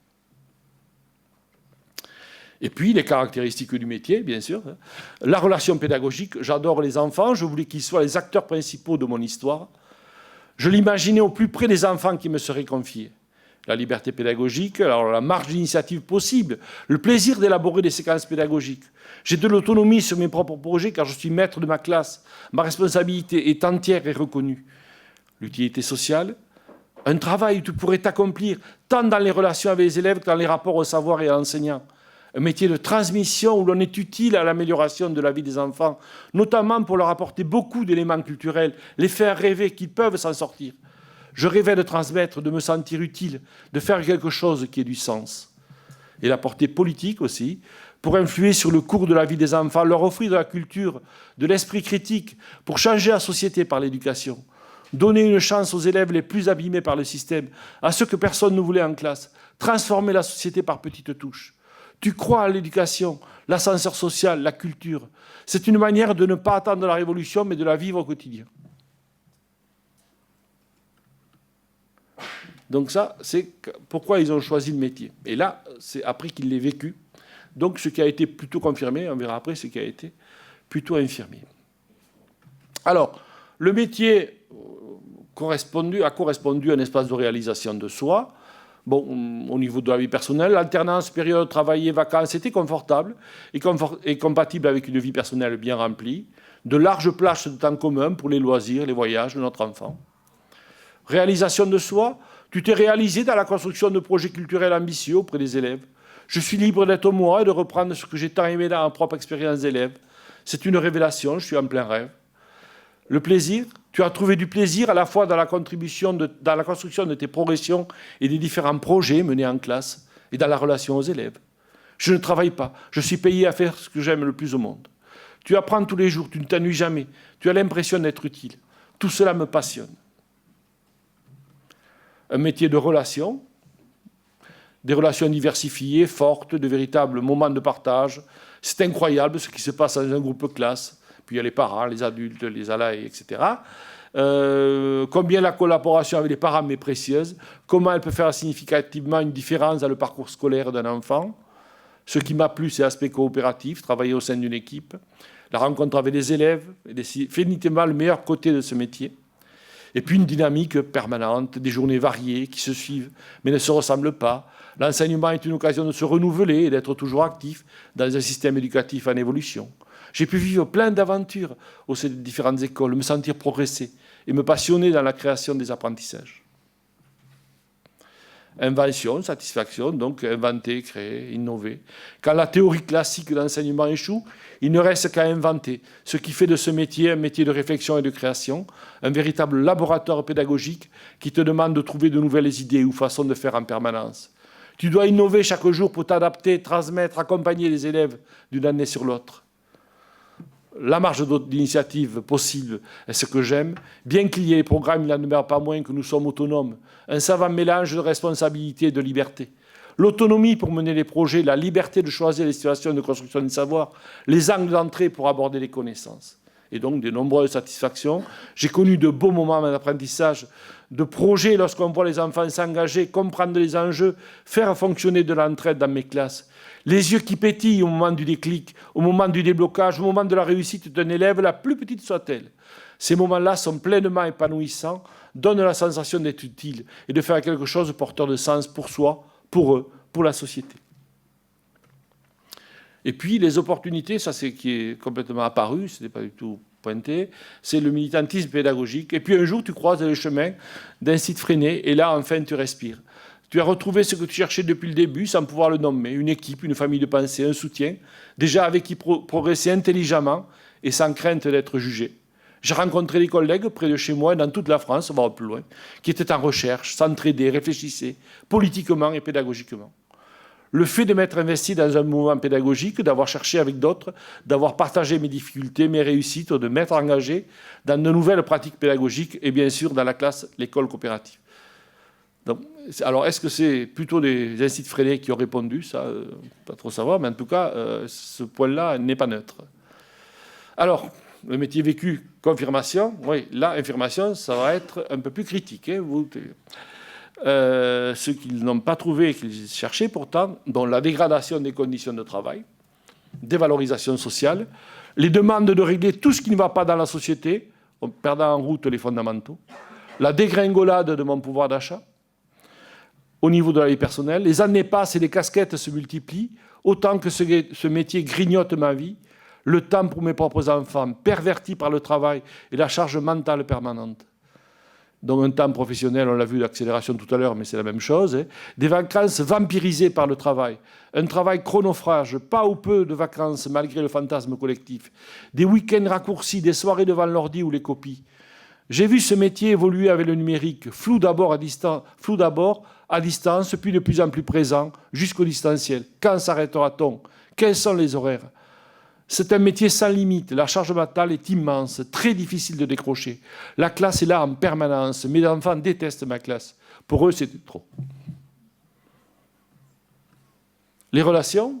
Et puis, les caractéristiques du métier, bien sûr. La relation pédagogique, j'adore les enfants, je voulais qu'ils soient les acteurs principaux de mon histoire. Je l'imaginais au plus près des enfants qui me seraient confiés. La liberté pédagogique, alors la marge d'initiative possible, le plaisir d'élaborer des séquences pédagogiques. J'ai de l'autonomie sur mes propres projets car je suis maître de ma classe. Ma responsabilité est entière et reconnue. L'utilité sociale, un travail où tu pourrais t'accomplir tant dans les relations avec les élèves que dans les rapports au savoir et à l'enseignant. Un métier de transmission où l'on est utile à l'amélioration de la vie des enfants, notamment pour leur apporter beaucoup d'éléments culturels, les faire rêver qu'ils peuvent s'en sortir. Je rêvais de transmettre, de me sentir utile, de faire quelque chose qui ait du sens. Et la portée politique aussi, pour influer sur le cours de la vie des enfants, leur offrir de la culture, de l'esprit critique, pour changer la société par l'éducation. Donner une chance aux élèves les plus abîmés par le système, à ceux que personne ne voulait en classe. Transformer la société par petites touches. Tu crois à l'éducation, l'ascenseur social, la culture. C'est une manière de ne pas attendre la révolution, mais de la vivre au quotidien. Donc ça, c'est pourquoi ils ont choisi le métier. Et là, c'est après qu'il l'ait vécu. Donc ce qui a été plutôt confirmé, on verra après ce qui a été plutôt infirmé. Alors, le métier a correspondu à un espace de réalisation de soi. Bon, au niveau de la vie personnelle, l'alternance, période travailler, vacances, c'était confortable et compatible avec une vie personnelle bien remplie. De larges plages de temps commun pour les loisirs, les voyages de notre enfant. Réalisation de soi, tu t'es réalisé dans la construction de projets culturels ambitieux auprès des élèves. Je suis libre d'être moi et de reprendre ce que j'ai tant aimé dans ma propre expérience d'élève. C'est une révélation, je suis en plein rêve. Le plaisir, tu as trouvé du plaisir à la fois dans la construction de tes progressions et des différents projets menés en classe et dans la relation aux élèves. Je ne travaille pas, je suis payé à faire ce que j'aime le plus au monde. Tu apprends tous les jours, tu ne t'ennuies jamais, tu as l'impression d'être utile. Tout cela me passionne. Un métier de relation, des relations diversifiées, fortes, de véritables moments de partage. C'est incroyable ce qui se passe dans un groupe classe. Puis il y a les parents, les adultes, les alaïs, etc. Combien la collaboration avec les parents est précieuse. Comment elle peut faire significativement une différence dans le parcours scolaire d'un enfant. Ce qui m'a plu, c'est l'aspect coopératif, travailler au sein d'une équipe. La rencontre avec les élèves est définitivement le meilleur côté de ce métier. Et puis une dynamique permanente, des journées variées qui se suivent mais ne se ressemblent pas. L'enseignement est une occasion de se renouveler et d'être toujours actif dans un système éducatif en évolution. J'ai pu vivre plein d'aventures au sein des différentes écoles, me sentir progresser et me passionner dans la création des apprentissages. Invention, satisfaction, donc inventer, créer, innover. Quand la théorie classique d'enseignement échoue, il ne reste qu'à inventer, ce qui fait de ce métier un métier de réflexion et de création, un véritable laboratoire pédagogique qui te demande de trouver de nouvelles idées ou façons de faire en permanence. Tu dois innover chaque jour pour t'adapter, transmettre, accompagner les élèves d'une année sur l'autre. La marge d'initiative possible est ce que j'aime. Bien qu'il y ait les programmes, il n'en demeure pas moins que nous sommes autonomes. Un savant mélange de responsabilité et de liberté. L'autonomie pour mener les projets, la liberté de choisir les situations de construction du savoir, les angles d'entrée pour aborder les connaissances. Et donc de nombreuses satisfactions. J'ai connu de beaux moments d'apprentissage, de projets lorsqu'on voit les enfants s'engager, comprendre les enjeux, faire fonctionner de l'entraide dans mes classes. Les yeux qui pétillent au moment du déclic, au moment du déblocage, au moment de la réussite d'un élève, la plus petite soit-elle. Ces moments-là sont pleinement épanouissants, donnent la sensation d'être utile et de faire quelque chose de porteur de sens pour soi, pour eux, pour la société. Et puis les opportunités, ça c'est qui est complètement apparu, ce n'est pas du tout pointé, c'est le militantisme pédagogique. Et puis un jour tu croises le chemin d'un site freiné et là enfin tu respires. Tu as retrouvé ce que tu cherchais depuis le début sans pouvoir le nommer, une équipe, une famille de pensée, un soutien, déjà avec qui progresser intelligemment et sans crainte d'être jugé. J'ai rencontré des collègues près de chez moi et dans toute la France, voire plus loin, qui étaient en recherche, s'entraidaient, réfléchissaient, politiquement et pédagogiquement. Le fait de m'être investi dans un mouvement pédagogique, d'avoir cherché avec d'autres, d'avoir partagé mes difficultés, mes réussites, de m'être engagé dans de nouvelles pratiques pédagogiques et bien sûr dans la classe, l'école coopérative. Donc, alors, est-ce que c'est plutôt des instituts freinés qui ont répondu? Ça, pas trop savoir, mais en tout cas, ce point-là n'est pas neutre. Alors, le métier vécu, confirmation. Oui, là, infirmation, ça va être un peu plus critique. Hein, ceux qui n'ont pas trouvé et qu'ils cherchaient pourtant, dont la dégradation des conditions de travail, dévalorisation sociale, les demandes de régler tout ce qui ne va pas dans la société, en perdant en route les fondamentaux, la dégringolade de mon pouvoir d'achat au niveau de la vie personnelle. Les années passent et les casquettes se multiplient, autant que ce métier grignote ma vie, le temps pour mes propres enfants, perverti par le travail et la charge mentale permanente. Donc un temps professionnel, on l'a vu l'accélération tout à l'heure, mais c'est la même chose. Hein. Des vacances vampirisées par le travail. Un travail chronophage, pas ou peu de vacances malgré le fantasme collectif. Des week-ends raccourcis, des soirées devant l'ordi ou les copies. J'ai vu ce métier évoluer avec le numérique, flou d'abord à distance, puis de plus en plus présent, jusqu'au distanciel. Quand s'arrêtera-t-on? Quels sont les horaires? C'est un métier sans limite. La charge mentale est immense, très difficile de décrocher. La classe est là en permanence. Mes enfants détestent ma classe. Pour eux, c'est trop. Les relations,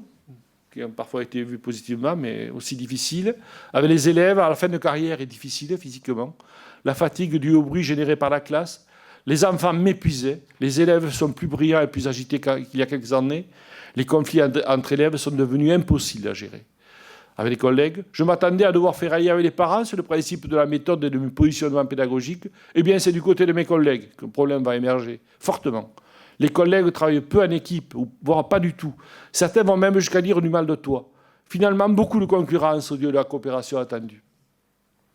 qui ont parfois été vues positivement, mais aussi difficiles, avec les élèves, à la fin de carrière, est difficile physiquement. La fatigue due au bruit généré par la classe. Les enfants m'épuisaient. Les élèves sont plus brillants et plus agités qu'il y a quelques années. Les conflits entre élèves sont devenus impossibles à gérer. Avec les collègues, je m'attendais à devoir faire allier avec les parents sur le principe de la méthode et du positionnement pédagogique. Eh bien, c'est du côté de mes collègues que le problème va émerger, fortement. Les collègues travaillent peu en équipe, voire pas du tout. Certains vont même jusqu'à dire du mal de toi. Finalement, beaucoup de concurrence au lieu de la coopération attendue.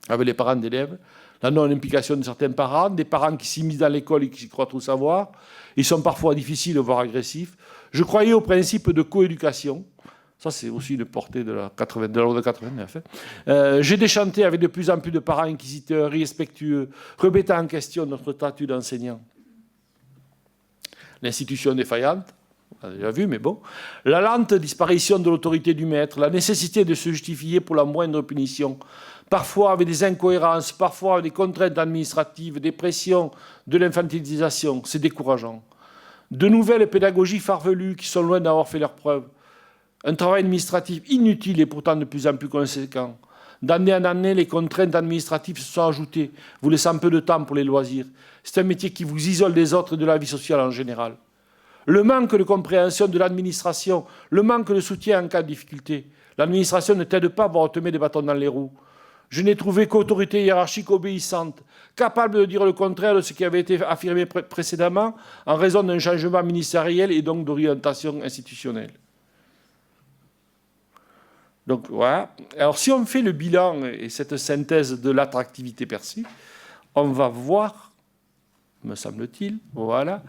Avec les parents d'élèves, la non-implication de certains parents, des parents qui s'immiscent dans l'école et qui croient tout savoir. Ils sont parfois difficiles, voire agressifs. Je croyais au principe de coéducation. Ça, c'est aussi une portée de la loi de 89. J'ai déchanté avec de plus en plus de parents inquisiteurs, irrespectueux, remettant en question notre statut d'enseignant. L'institution défaillante, on l'a déjà vu, mais bon. La lente disparition de l'autorité du maître, la nécessité de se justifier pour la moindre punition, parfois avec des incohérences, parfois avec des contraintes administratives, des pressions, de l'infantilisation, c'est décourageant. De nouvelles pédagogies farfelues qui sont loin d'avoir fait leurs preuves. Un travail administratif inutile et pourtant de plus en plus conséquent. D'année en année, les contraintes administratives se sont ajoutées, vous laissant peu de temps pour les loisirs. C'est un métier qui vous isole des autres et de la vie sociale en général. Le manque de compréhension de l'administration, le manque de soutien en cas de difficulté. L'administration ne t'aide pas, voire te met des bâtons dans les roues. Je n'ai trouvé qu'autorité hiérarchique obéissante, capable de dire le contraire de ce qui avait été affirmé précédemment en raison d'un changement ministériel et donc d'orientation institutionnelle. Donc voilà. Alors si on fait le bilan et cette synthèse de l'attractivité perçue, on va voir, me semble-t-il, voilà,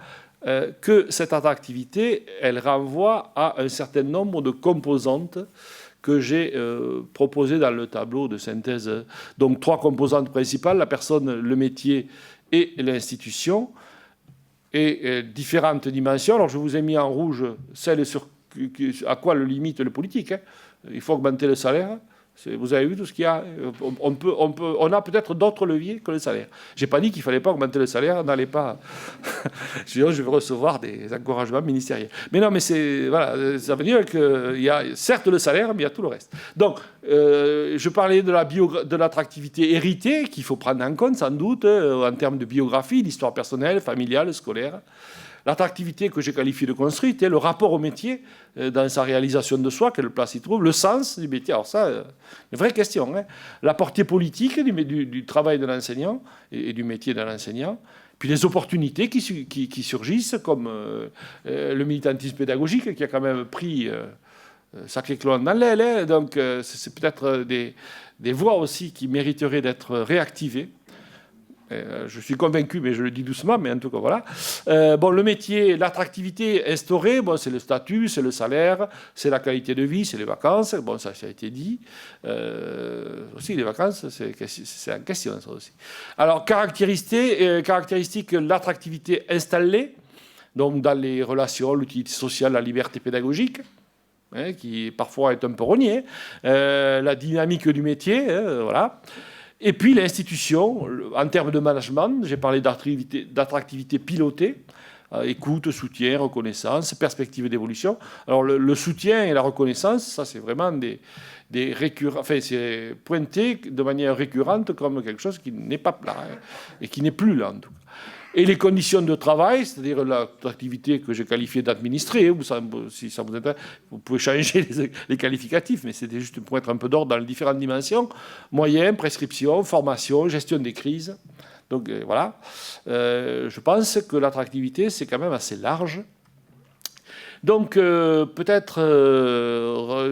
que cette attractivité, elle renvoie à un certain nombre de composantes que j'ai proposées dans le tableau de synthèse. Donc 3 composantes principales, la personne, le métier et l'institution, et différentes dimensions. Alors je vous ai mis en rouge celle à quoi le limite le politique. Hein. Il faut augmenter le salaire. Vous avez vu tout ce qu'il y a. On a peut-être d'autres leviers que le salaire. Je n'ai pas dit qu'il ne fallait pas augmenter le salaire. N'allez pas. Je vais recevoir des encouragements ministériels. Mais non, mais voilà, ça veut dire qu'il y a certes le salaire, mais il y a tout le reste. Donc, je parlais de l'attractivité héritée qu'il faut prendre en compte, sans doute, en termes de biographie, d'histoire personnelle, familiale, scolaire. L'attractivité que j'ai qualifiée de construite, le rapport au métier dans sa réalisation de soi, quelle place il trouve, le sens du métier. Alors ça, une vraie question. Hein. La portée politique du travail de l'enseignant et du métier de l'enseignant. Puis les opportunités qui surgissent, comme le militantisme pédagogique qui a quand même pris sacré clone dans l'aile. Hein. Donc c'est peut-être des voies aussi qui mériteraient d'être réactivées. Je suis convaincu, mais je le dis doucement, mais en tout cas, voilà. Le métier, l'attractivité instaurée, c'est le statut, c'est le salaire, c'est la qualité de vie, c'est les vacances. Bon, ça a été dit. Aussi, les vacances, c'est en question, ça aussi. Alors, caractéristique, l'attractivité installée, donc dans les relations, l'utilité sociale, la liberté pédagogique, hein, qui parfois est un peu reniée, la dynamique du métier, voilà. Et puis l'institution, en termes de management, j'ai parlé d'attractivité pilotée, écoute, soutien, reconnaissance, perspective d'évolution. Alors le soutien et la reconnaissance, ça c'est vraiment c'est pointé de manière récurrente comme quelque chose qui n'est pas là, hein, et qui n'est plus là en tout cas. Et les conditions de travail, c'est-à-dire l'activité que j'ai qualifiée d'administrée, si ça vous intéresse, vous pouvez changer les qualificatifs, mais c'était juste pour mettre un peu d'ordre dans les différentes dimensions, moyens, prescription, formation, gestion des crises. Donc voilà, je pense que l'attractivité, c'est quand même assez large. Donc, peut-être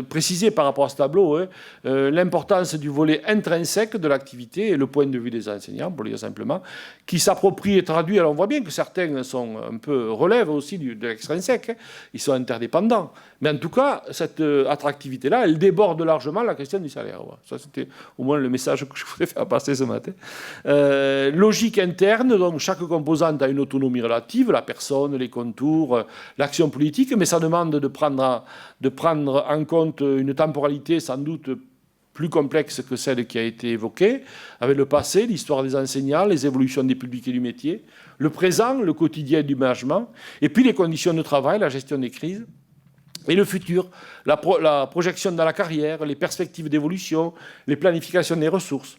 préciser par rapport à ce tableau l'importance du volet intrinsèque de l'activité et le point de vue des enseignants, pour le dire simplement, qui s'approprient et traduisent. Alors, on voit bien que certains sont un peu relèvent aussi de l'extrinsèque, ils sont interdépendants. Mais en tout cas, cette attractivité-là, elle déborde largement la question du salaire. Voilà. Ça, c'était au moins le message que je voulais faire passer ce matin. Logique interne, donc chaque composante a une autonomie relative, la personne, les contours, l'action politique, mais ça demande de prendre en compte une temporalité sans doute plus complexe que celle qui a été évoquée, avec le passé, l'histoire des enseignants, les évolutions des publics et du métier, le présent, le quotidien du management, et puis les conditions de travail, la gestion des crises, et le futur, la projection dans la carrière, les perspectives d'évolution, les planifications des ressources,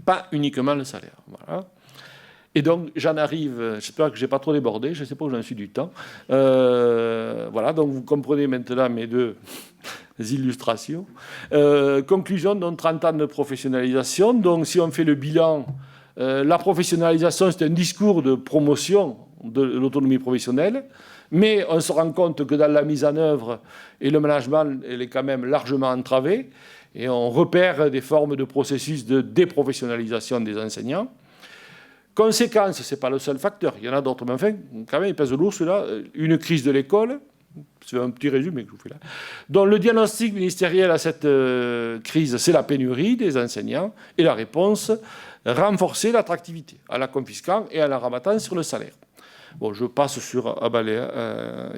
pas uniquement le salaire. Voilà. Et donc, j'en arrive, j'espère que je n'ai pas trop débordé, je ne sais pas où j'en suis du temps. Voilà, donc vous comprenez maintenant mes deux illustrations. Conclusion, donc 30 ans de professionnalisation. Donc, si on fait le bilan, la professionnalisation, c'est un discours de promotion de l'autonomie professionnelle, mais on se rend compte que dans la mise en œuvre et le management, elle est quand même largement entravée, et on repère des formes de processus de déprofessionnalisation des enseignants. Conséquence, ce n'est pas le seul facteur, il y en a d'autres, mais enfin, quand même, il pèse lourd celui-là. Une crise de l'école, c'est un petit résumé que je vous fais là. Donc le diagnostic ministériel à cette crise, c'est la pénurie des enseignants, et la réponse, renforcer l'attractivité, en la confisquant et en la rabattant sur le salaire. Bon, je passe sur Abalé,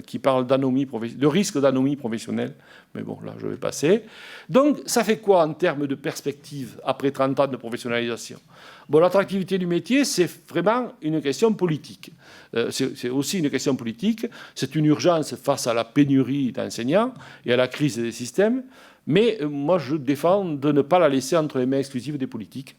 qui parle de risque d'anomie professionnelle, mais bon, là, je vais passer. Donc, ça fait quoi en termes de perspective après 30 ans de professionnalisation? Bon, l'attractivité du métier, c'est vraiment une question politique. C'est aussi une question politique. C'est une urgence face à la pénurie d'enseignants et à la crise des systèmes. Mais moi, je défends de ne pas la laisser entre les mains exclusives des politiques.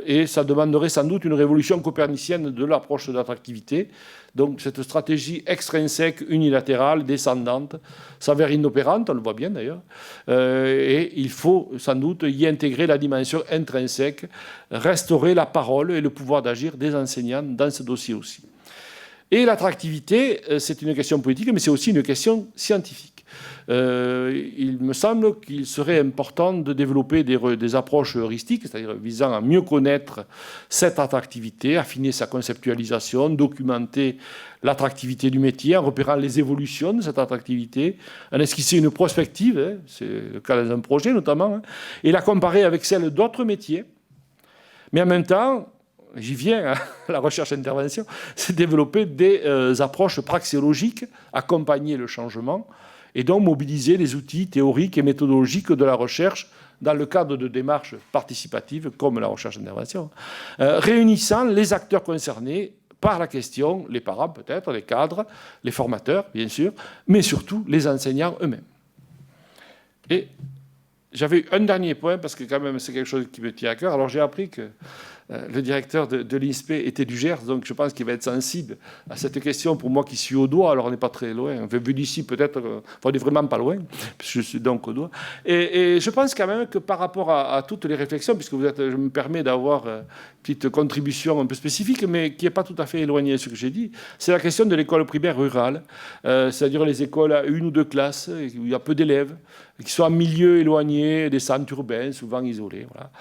Et ça demanderait sans doute une révolution copernicienne de l'approche de l'attractivité. Donc cette stratégie extrinsèque, unilatérale, descendante, s'avère inopérante, on le voit bien d'ailleurs, et il faut sans doute y intégrer la dimension intrinsèque, restaurer la parole et le pouvoir d'agir des enseignants dans ce dossier aussi. Et l'attractivité, c'est une question politique, mais c'est aussi une question scientifique. Il me semble qu'il serait important de développer des approches heuristiques, c'est-à-dire visant à mieux connaître cette attractivité, affiner sa conceptualisation, documenter l'attractivité du métier en repérant les évolutions de cette attractivité, en esquisser une prospective, c'est le cas dans un projet notamment, et la comparer avec celle d'autres métiers. Mais en même temps, j'y viens, la recherche-intervention, c'est développer des approches praxéologiques, accompagner le changement, et donc mobiliser les outils théoriques et méthodologiques de la recherche dans le cadre de démarches participatives comme la recherche-intervention, réunissant les acteurs concernés par la question, les parents peut-être, les cadres, les formateurs bien sûr, mais surtout les enseignants eux-mêmes. Et j'avais un dernier point, parce que quand même c'est quelque chose qui me tient à cœur. Alors j'ai appris que le directeur de l'INSPE était du Gers, donc je pense qu'il va être sensible à cette question pour moi qui suis au doigt, alors on n'est pas très loin. Enfin, vu d'ici peut-être, on n'est vraiment pas loin, puisque je suis donc au doigt. Et je pense quand même que par rapport à toutes les réflexions, puisque je me permets d'avoir une petite contribution un peu spécifique, mais qui n'est pas tout à fait éloignée de ce que j'ai dit, c'est la question de l'école primaire rurale, c'est-à-dire les écoles à 1 ou 2 classes, où il y a peu d'élèves, qui sont en milieu éloigné des centres urbains, souvent isolés. Voilà.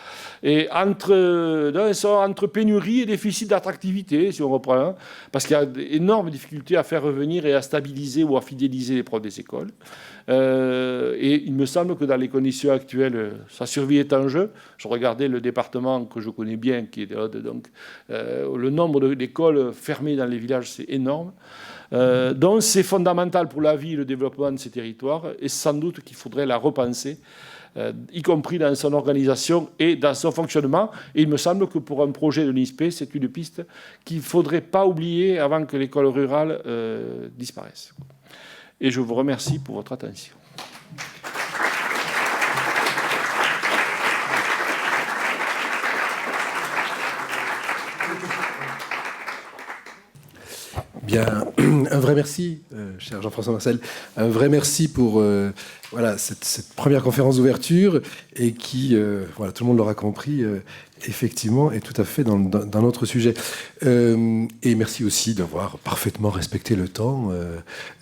Et entre pénurie et déficit d'attractivité, si on reprend, parce qu'il y a d'énormes difficultés à faire revenir et à stabiliser ou à fidéliser les profs des écoles. Et il me semble que dans les conditions actuelles, sa survie est en jeu. Je regardais le département que je connais bien, qui est donc le nombre d'écoles fermées dans les villages, c'est énorme. Donc c'est fondamental pour la vie et le développement de ces territoires, et sans doute qu'il faudrait la repenser, y compris dans son organisation et dans son fonctionnement. Et il me semble que pour un projet de l'INSPE, c'est une piste qu'il ne faudrait pas oublier avant que l'école rurale disparaisse. Et je vous remercie pour votre attention. Bien, un vrai merci, cher Jean-François Marcel, un vrai merci pour voilà, cette première conférence d'ouverture et qui, voilà, tout le monde l'aura compris, effectivement, est tout à fait dans notre sujet. Et merci aussi d'avoir parfaitement respecté le temps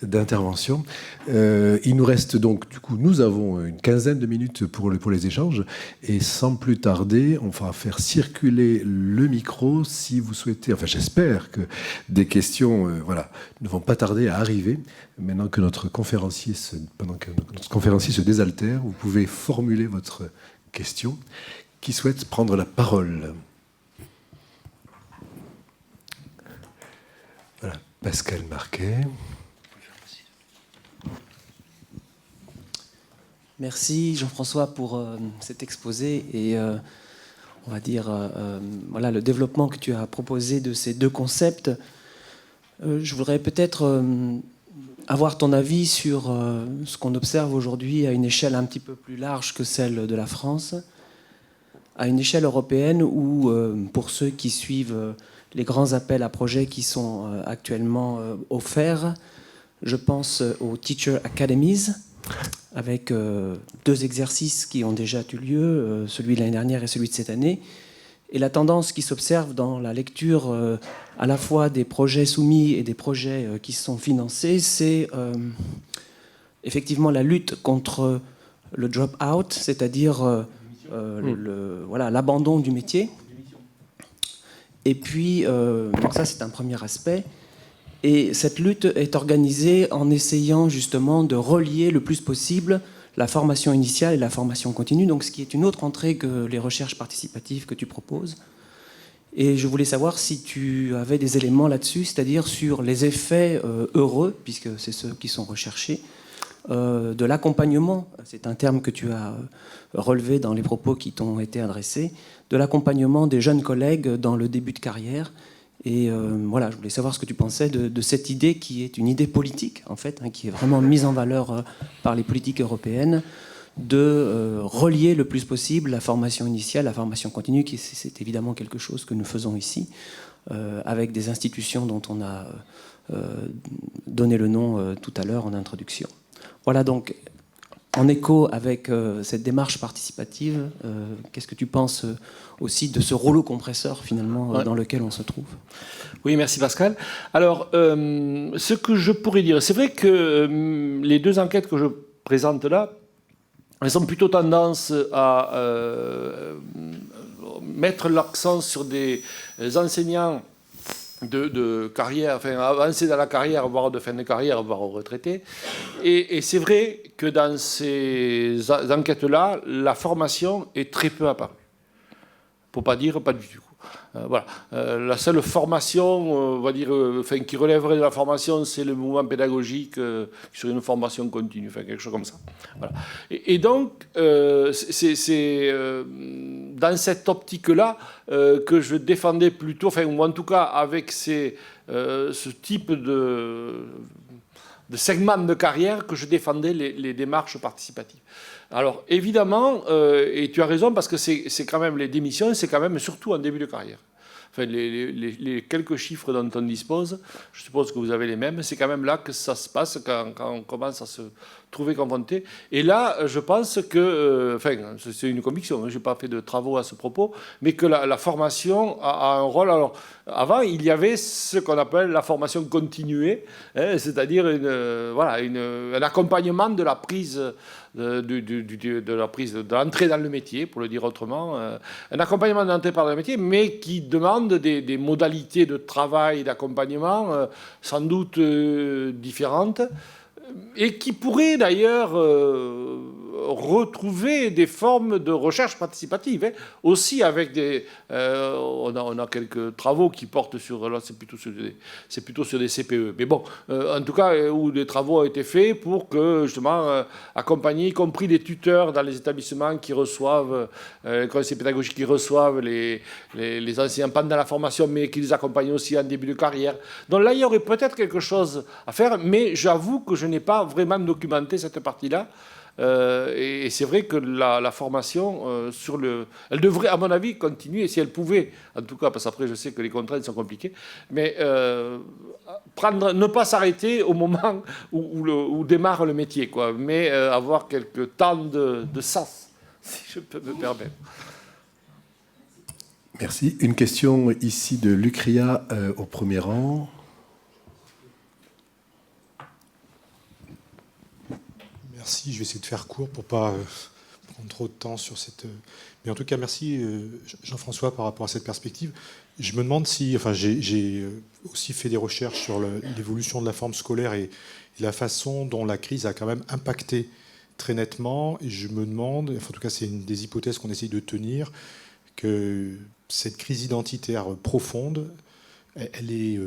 d'intervention. Il nous reste donc, du coup, nous avons une quinzaine de minutes pour les échanges. Et sans plus tarder, on va faire circuler le micro si vous souhaitez. Enfin, j'espère que des questions ne vont pas tarder à arriver. Maintenant que pendant que notre conférencier se désaltère, vous pouvez formuler votre question. Qui souhaite prendre la parole? Voilà, Pascal Marquet. Merci Jean-François pour cet exposé et on va dire voilà, le développement que tu as proposé de ces deux concepts. Je voudrais peut-être avoir ton avis sur ce qu'on observe aujourd'hui à une échelle un petit peu plus large que celle de la France, à une échelle européenne où, pour ceux qui suivent les grands appels à projets qui sont actuellement offerts, je pense aux Teacher Academies, avec deux exercices qui ont déjà eu lieu, celui de l'année dernière et celui de cette année. Et la tendance qui s'observe dans la lecture à la fois des projets soumis et des projets qui sont financés, c'est effectivement la lutte contre le drop-out, c'est-à-dire l'abandon du métier. Et puis, donc ça c'est un premier aspect. Et cette lutte est organisée en essayant justement de relier le plus possible la formation initiale et la formation continue, donc ce qui est une autre entrée que les recherches participatives que tu proposes. Et je voulais savoir si tu avais des éléments là-dessus, c'est-à-dire sur les effets heureux, puisque c'est ceux qui sont recherchés, de l'accompagnement, c'est un terme que tu as relevé dans les propos qui t'ont été adressés, de l'accompagnement des jeunes collègues dans le début de carrière. Et voilà, je voulais savoir ce que tu pensais de cette idée qui est une idée politique, en fait, qui est vraiment mise en valeur par les politiques européennes, de relier le plus possible la formation initiale, la formation continue, qui c'est évidemment quelque chose que nous faisons ici, avec des institutions dont on a donné le nom tout à l'heure en introduction. Voilà donc, en écho avec cette démarche participative, qu'est-ce que tu penses aussi de ce rouleau compresseur finalement dans lequel on se trouve? Oui, merci Pascal. Alors, ce que je pourrais dire, c'est vrai que les deux enquêtes que je présente là, elles ont plutôt tendance à mettre l'accent sur des enseignants de carrière, enfin avancer dans la carrière, voire de fin de carrière, voire retraité. Et c'est vrai que dans ces enquêtes-là, la formation est très peu apparue. Pour pas dire pas du tout. Voilà. La seule formation, on va dire, qui relèverait de la formation, c'est le mouvement pédagogique sur une formation continue, quelque chose comme ça. Voilà. Et donc, c'est dans cette optique-là que je défendais plutôt, ou en tout cas avec ce type de segment de carrière que je défendais les démarches participatives. Alors évidemment, et tu as raison, parce que c'est quand même les démissions, c'est quand même surtout en début de carrière. Enfin, les quelques chiffres dont on dispose, je suppose que vous avez les mêmes, c'est quand même là que ça se passe quand on commence à se trouver confronté. Et là, je pense que, c'est une conviction, je n'ai pas fait de travaux à ce propos, mais que la formation a un rôle. Alors, avant, il y avait ce qu'on appelle la formation continuée, c'est-à-dire un accompagnement de la prise de l'entrée dans le métier, pour le dire autrement, un accompagnement de l'entrée par le métier, mais qui demande des modalités de travail et d'accompagnement sans doute différentes, et qui pourrait d'ailleurs retrouver des formes de recherche participative, aussi avec on a quelques travaux qui portent sur, là c'est plutôt sur des CPE, mais bon, en tout cas où des travaux ont été faits pour que justement accompagner, y compris les tuteurs dans les établissements qui reçoivent, les conseils pédagogiques qui reçoivent les enseignants pendant la formation, mais qui les accompagnent aussi en début de carrière. Donc là il y aurait peut-être quelque chose à faire, mais j'avoue que je n'ai pas vraiment documenté cette partie-là. Et c'est vrai que la formation, elle devrait, à mon avis, continuer, si elle pouvait, en tout cas, parce qu'après, je sais que les contraintes sont compliquées, mais ne pas s'arrêter au moment où démarre le métier, quoi, mais avoir quelques temps de sas, si je peux me permettre. Merci. Une question ici de Lucria au premier rang. Merci, je vais essayer de faire court pour ne pas prendre trop de temps sur cette... Mais en tout cas, merci Jean-François par rapport à cette perspective. Je me demande si... Enfin, j'ai aussi fait des recherches sur l'évolution de la forme scolaire et la façon dont la crise a quand même impacté très nettement. Et je me demande, enfin, en tout cas c'est une des hypothèses qu'on essaye de tenir, que cette crise identitaire profonde, elle est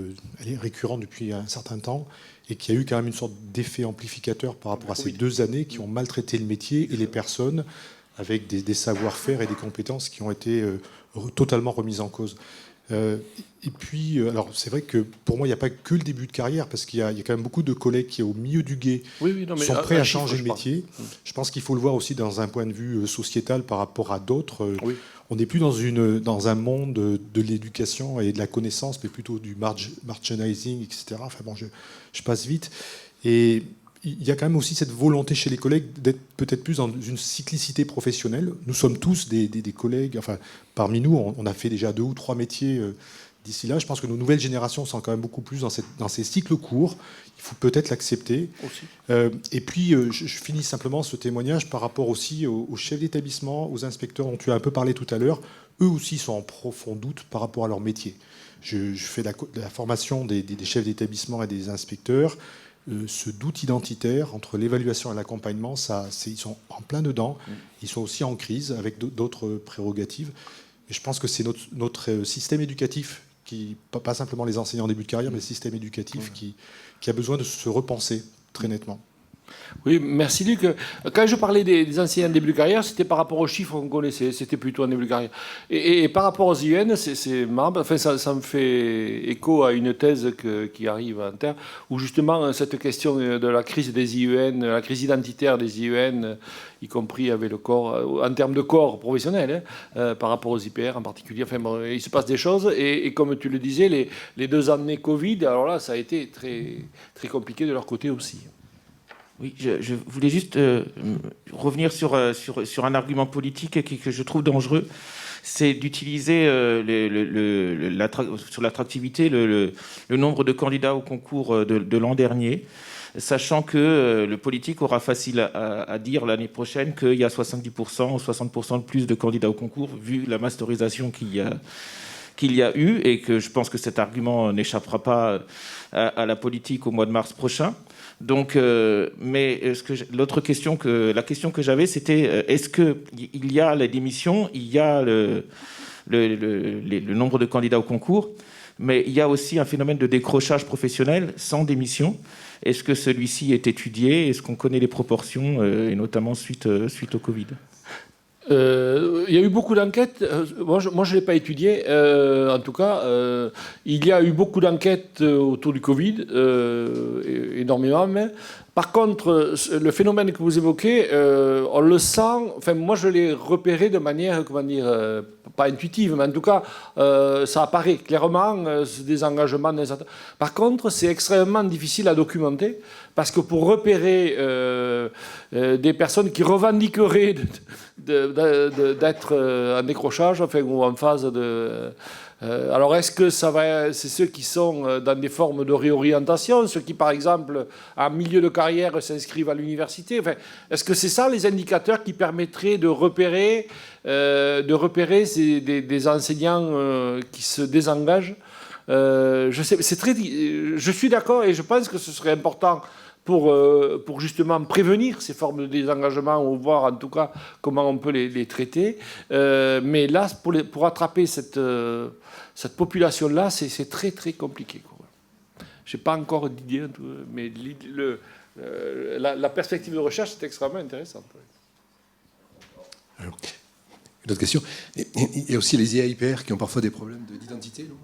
récurrente depuis un certain temps et qu'il y a eu quand même une sorte d'effet amplificateur par rapport à ces 2 années qui ont maltraité le métier et les personnes avec des savoir-faire et des compétences qui ont été totalement remises en cause. Et puis, alors c'est vrai que pour moi, il n'y a pas que le début de carrière, parce qu'il y a quand même beaucoup de collègues qui, au milieu du guet, sont prêts à changer de métier. Je pense qu'il faut le voir aussi dans un point de vue sociétal par rapport à d'autres. Oui. On n'est plus dans un monde de l'éducation et de la connaissance, mais plutôt du merchandising, etc. Enfin bon, je passe vite. Et il y a quand même aussi cette volonté chez les collègues d'être peut-être plus dans une cyclicité professionnelle. Nous sommes tous des collègues, enfin, parmi nous, on a fait déjà 2 ou 3 métiers d'ici là. Je pense que nos nouvelles générations sont quand même beaucoup plus dans ces cycles courts. Il faut peut-être l'accepter. Et puis, je finis simplement ce témoignage par rapport aussi aux chefs d'établissement, aux inspecteurs dont tu as un peu parlé tout à l'heure. Eux aussi sont en profond doute par rapport à leur métier. Je fais la formation des chefs d'établissement et des inspecteurs. Ce doute identitaire entre l'évaluation et l'accompagnement, ils sont en plein dedans. Ils sont aussi en crise avec d'autres prérogatives. Et je pense que c'est notre système éducatif, pas simplement les enseignants en début de carrière, mais le système éducatif qui a besoin de se repenser très nettement. Oui, merci Luc. Quand je parlais des enseignants en début de carrière, c'était par rapport aux chiffres qu'on connaissait, c'était plutôt en début de carrière. Et par rapport aux IUN, c'est marrant, enfin, ça me fait écho à une thèse qui arrive en terre, où justement cette question de la crise des IUN, la crise identitaire des IUN, y compris avec le corps, en termes de corps professionnel, par rapport aux IPR en particulier. Enfin, bon, il se passe des choses, et comme tu le disais, les 2 années Covid, alors là, ça a été très, très compliqué de leur côté aussi. Oui, je voulais juste revenir sur un argument politique que je trouve dangereux. C'est d'utiliser sur l'attractivité le nombre de candidats au concours de l'an dernier, sachant que le politique aura facile à dire l'année prochaine qu'il y a 70% ou 60% de plus de candidats au concours, vu la masterisation qu'il y a eu, et que je pense que cet argument n'échappera pas à la politique au mois de mars prochain. Donc, mais la question que j'avais, c'était est-ce qu'il y a la démission, il y a le nombre de candidats au concours, mais il y a aussi un phénomène de décrochage professionnel sans démission. Est-ce que celui-ci est étudié? Est-ce qu'on connaît les proportions, et notamment suite au Covid? Il y a eu beaucoup d'enquêtes. Moi, je ne l'ai pas étudié. En tout cas, il y a eu beaucoup d'enquêtes autour du Covid, énormément même. Par contre, le phénomène que vous évoquez, on le sent. Enfin, moi, je l'ai repéré de manière, comment dire, pas intuitive, mais en tout cas, ça apparaît clairement, ce désengagement. Par contre, c'est extrêmement difficile à documenter, parce que pour repérer des personnes qui revendiqueraient d'être en décrochage, enfin, ou en phase de... alors, est-ce que c'est ceux qui sont dans des formes de réorientation, ceux qui, par exemple, en milieu de carrière, s'inscrivent à l'université? Enfin, est-ce que c'est ça les indicateurs qui permettraient de repérer des enseignants qui se désengagent? Je suis d'accord, et je pense que ce serait important pour justement prévenir ces formes de désengagement, ou voir en tout cas comment on peut les traiter. Mais là, pour attraper cette population-là, c'est très très compliqué, quoi. Je n'ai pas encore d'idée, mais la perspective de recherche est extrêmement intéressante. Alors, une autre question. Il y a aussi les IAIPR qui ont parfois des problèmes d'identité, non?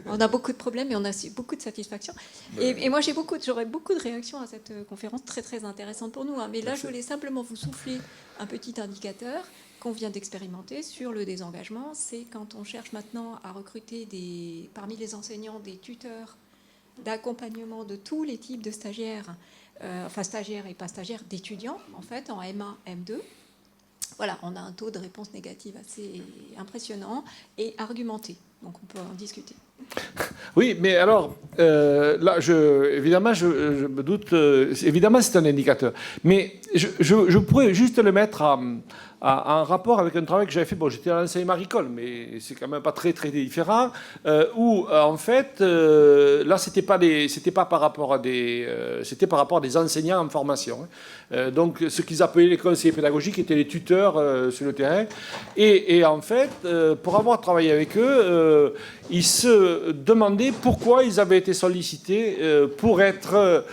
On a beaucoup de problèmes et on a aussi beaucoup de satisfaction. Et moi, j'aurais beaucoup de réactions à cette conférence très très intéressante pour nous. Mais là, je voulais simplement vous souffler un petit indicateur qu'on vient d'expérimenter sur le désengagement. C'est quand on cherche maintenant à recruter parmi les enseignants des tuteurs d'accompagnement de tous les types de stagiaires, enfin stagiaires et pas stagiaires, d'étudiants en fait en M1, M2. voilà, on a un taux de réponse négative assez impressionnant et argumenté. Donc on peut en discuter. Oui, mais alors, là, évidemment, je me doute, évidemment, c'est un indicateur. Mais je pourrais juste le mettre en rapport avec un travail que j'avais fait. Bon, j'étais à l'enseignement agricole, mais c'est quand même pas très, très différent. Où, en fait, là, c'était pas par rapport à c'était par rapport à des enseignants en formation. Donc, ce qu'ils appelaient les conseillers pédagogiques étaient les tuteurs sur le terrain. Et en fait, pour avoir travaillé avec eux, ils se demandaient pourquoi ils avaient été sollicités pour être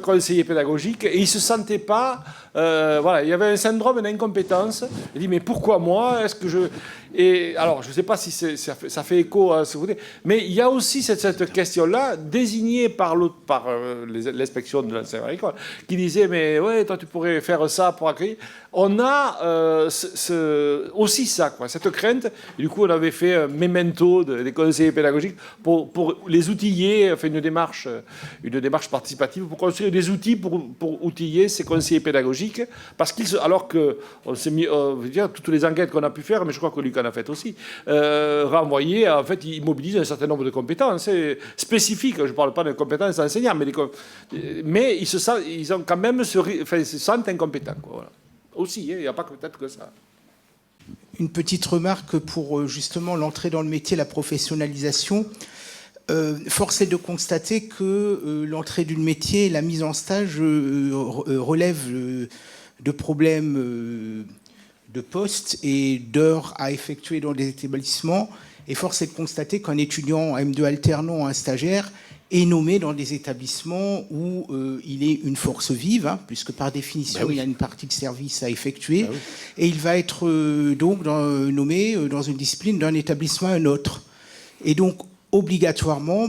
conseillers pédagogiques, et ils ne se sentaient pas... voilà, il y avait un syndrome d'incompétence. Il dit, mais pourquoi moi? Est-ce que je... Et alors, je ne sais pas si ça fait écho à ce que vous dites, mais il y a aussi cette question-là, désignée par l'inspection de l'enseignement agricole, qui disait, mais ouais, toi, tu pourrais faire ça pour accueillir. On a aussi ça, quoi, cette crainte. Et du coup, on avait fait un memento des conseillers pédagogiques pour les outiller, enfin une démarche participative, pour construire des outils pour outiller ces conseillers pédagogiques. Parce alors que, on s'est mis, toutes les enquêtes qu'on a pu faire, mais je crois que Luc en a fait aussi, renvoyer, en fait, ils mobilisent un certain nombre de compétences spécifiques. Je ne parle pas de compétences d'enseignants, mais ils se sentent incompétents, quoi, voilà. Aussi, il n'y a pas peut-être que ça. Une petite remarque pour justement l'entrée dans le métier, la professionnalisation. Force est de constater que l'entrée du métier et la mise en stage relèvent de problèmes de postes et d'heures à effectuer dans des établissements. Et force est de constater qu'un étudiant, un M2 alternant, un stagiaire, est nommé dans des établissements où il est une force vive, hein, puisque par définition, il y a une partie de service à effectuer, et il va être donc nommé dans une discipline d'un établissement à un autre. Et donc, obligatoirement,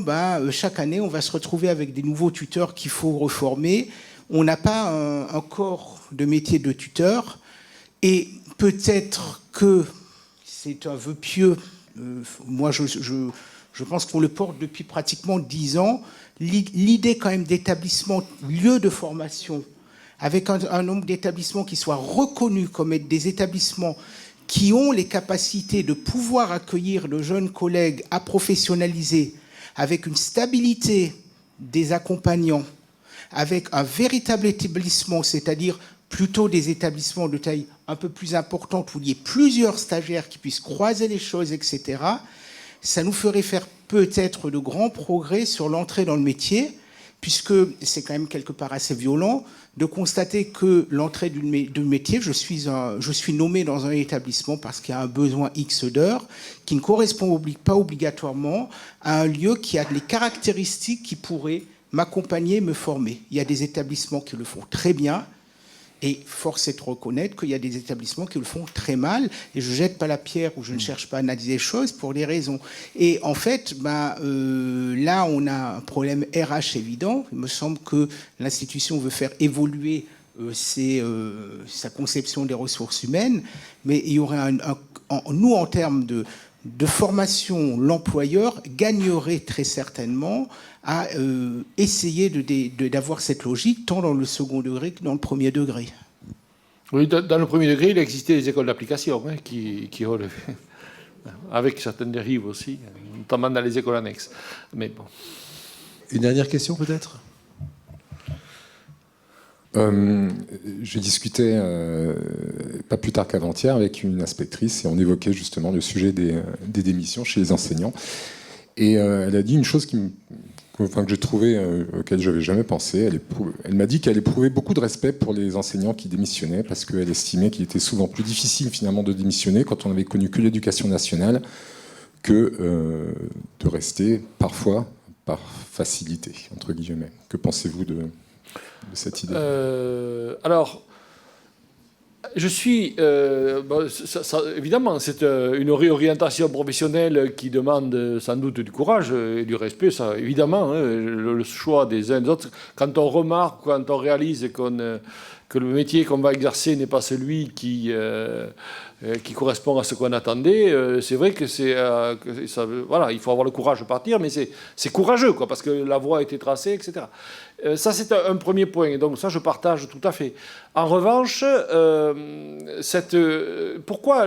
chaque année, on va se retrouver avec des nouveaux tuteurs qu'il faut reformer. On n'a pas un corps de métier de tuteur, et peut-être que c'est un vœu pieux. Moi, je pense qu'on le porte depuis pratiquement 10 ans. L'idée quand même d'établissement, lieu de formation, avec un nombre d'établissements qui soient reconnus comme être des établissements qui ont les capacités de pouvoir accueillir le jeune collègue à professionnaliser, avec une stabilité des accompagnants, avec un véritable établissement, c'est-à-dire plutôt des établissements de taille un peu plus importante où il y ait plusieurs stagiaires qui puissent croiser les choses, etc., ça nous ferait faire peut-être de grands progrès sur l'entrée dans le métier, puisque c'est quand même quelque part assez violent de constater que l'entrée du métier, je suis nommé dans un établissement parce qu'il y a un besoin X d'heures qui ne correspond pas obligatoirement à un lieu qui a les caractéristiques qui pourraient m'accompagner, me former. Il y a des établissements qui le font très bien, et force est de reconnaître qu'il y a des établissements qui le font très mal. Et je ne jette pas la pierre ou je ne cherche pas à analyser les choses pour des raisons. Et en fait, là, on a un problème RH évident. Il me semble que l'institution veut faire évoluer sa conception des ressources humaines. Mais il y aurait nous, en termes de formation, l'employeur gagnerait très certainement à essayer d'avoir cette logique tant dans le second degré que dans le premier degré. Oui, dans le premier degré, il existait des écoles d'application qui relevaient, avec certaines dérives aussi, notamment dans les écoles annexes. Mais bon. Une dernière question peut-être ? Je discutais pas plus tard qu'avant-hier avec une inspectrice et on évoquait justement le sujet des démissions chez les enseignants. Et elle a dit une chose que j'ai trouvé, auquel je n'avais jamais pensé. Elle m'a dit qu'elle éprouvait beaucoup de respect pour les enseignants qui démissionnaient parce qu'elle estimait qu'il était souvent plus difficile finalement de démissionner quand on n'avait connu que l'éducation nationale que de rester parfois par facilité, entre guillemets. Que pensez-vous de cette idée ? Alors, je suis... évidemment, c'est une réorientation professionnelle qui demande sans doute du courage et du respect, ça, évidemment. Le choix des uns et des autres. Quand on remarque, quand on réalise que le métier qu'on va exercer n'est pas celui qui correspond à ce qu'on attendait, c'est vrai que voilà, il faut avoir le courage de partir, mais c'est courageux, quoi, parce que la voie a été tracée, etc. Ça, c'est un premier point. Et donc ça, je partage tout à fait. En revanche, pourquoi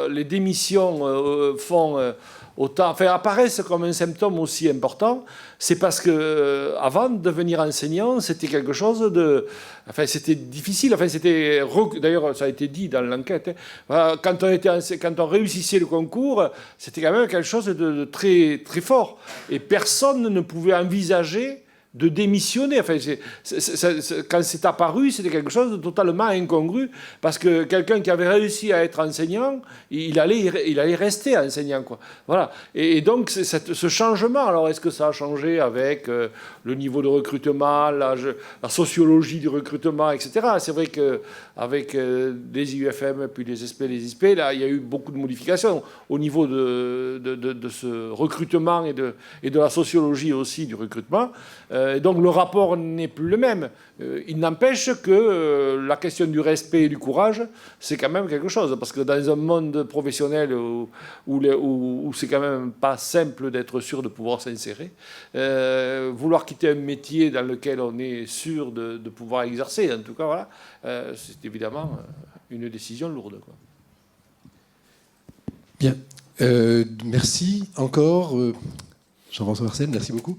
les démissions font apparaissent comme un symptôme aussi important? C'est parce que avant de devenir enseignant, c'était quelque chose de... c'était difficile. D'ailleurs, ça a été dit dans l'enquête. Quand on réussissait le concours, c'était quand même quelque chose de très, très fort. Et personne ne pouvait envisager de démissionner. Quand c'est apparu, c'était quelque chose de totalement incongru, parce que quelqu'un qui avait réussi à être enseignant, il allait rester enseignant, quoi. Voilà. Et donc, ce changement, alors est-ce que ça a changé avec le niveau de recrutement, la sociologie du recrutement, etc. C'est vrai qu'avec les IUFM, puis les SP, les ISP, là, il y a eu beaucoup de modifications au niveau de ce recrutement et de la sociologie aussi du recrutement. Donc le rapport n'est plus le même. Il n'empêche que la question du respect et du courage, c'est quand même quelque chose. Parce que dans un monde professionnel où c'est quand même pas simple d'être sûr de pouvoir s'insérer, vouloir quitter un métier dans lequel on est sûr de pouvoir exercer, en tout cas, voilà, c'est évidemment une décision lourde, quoi. Bien. Merci encore. Jean-François Marcel, merci beaucoup.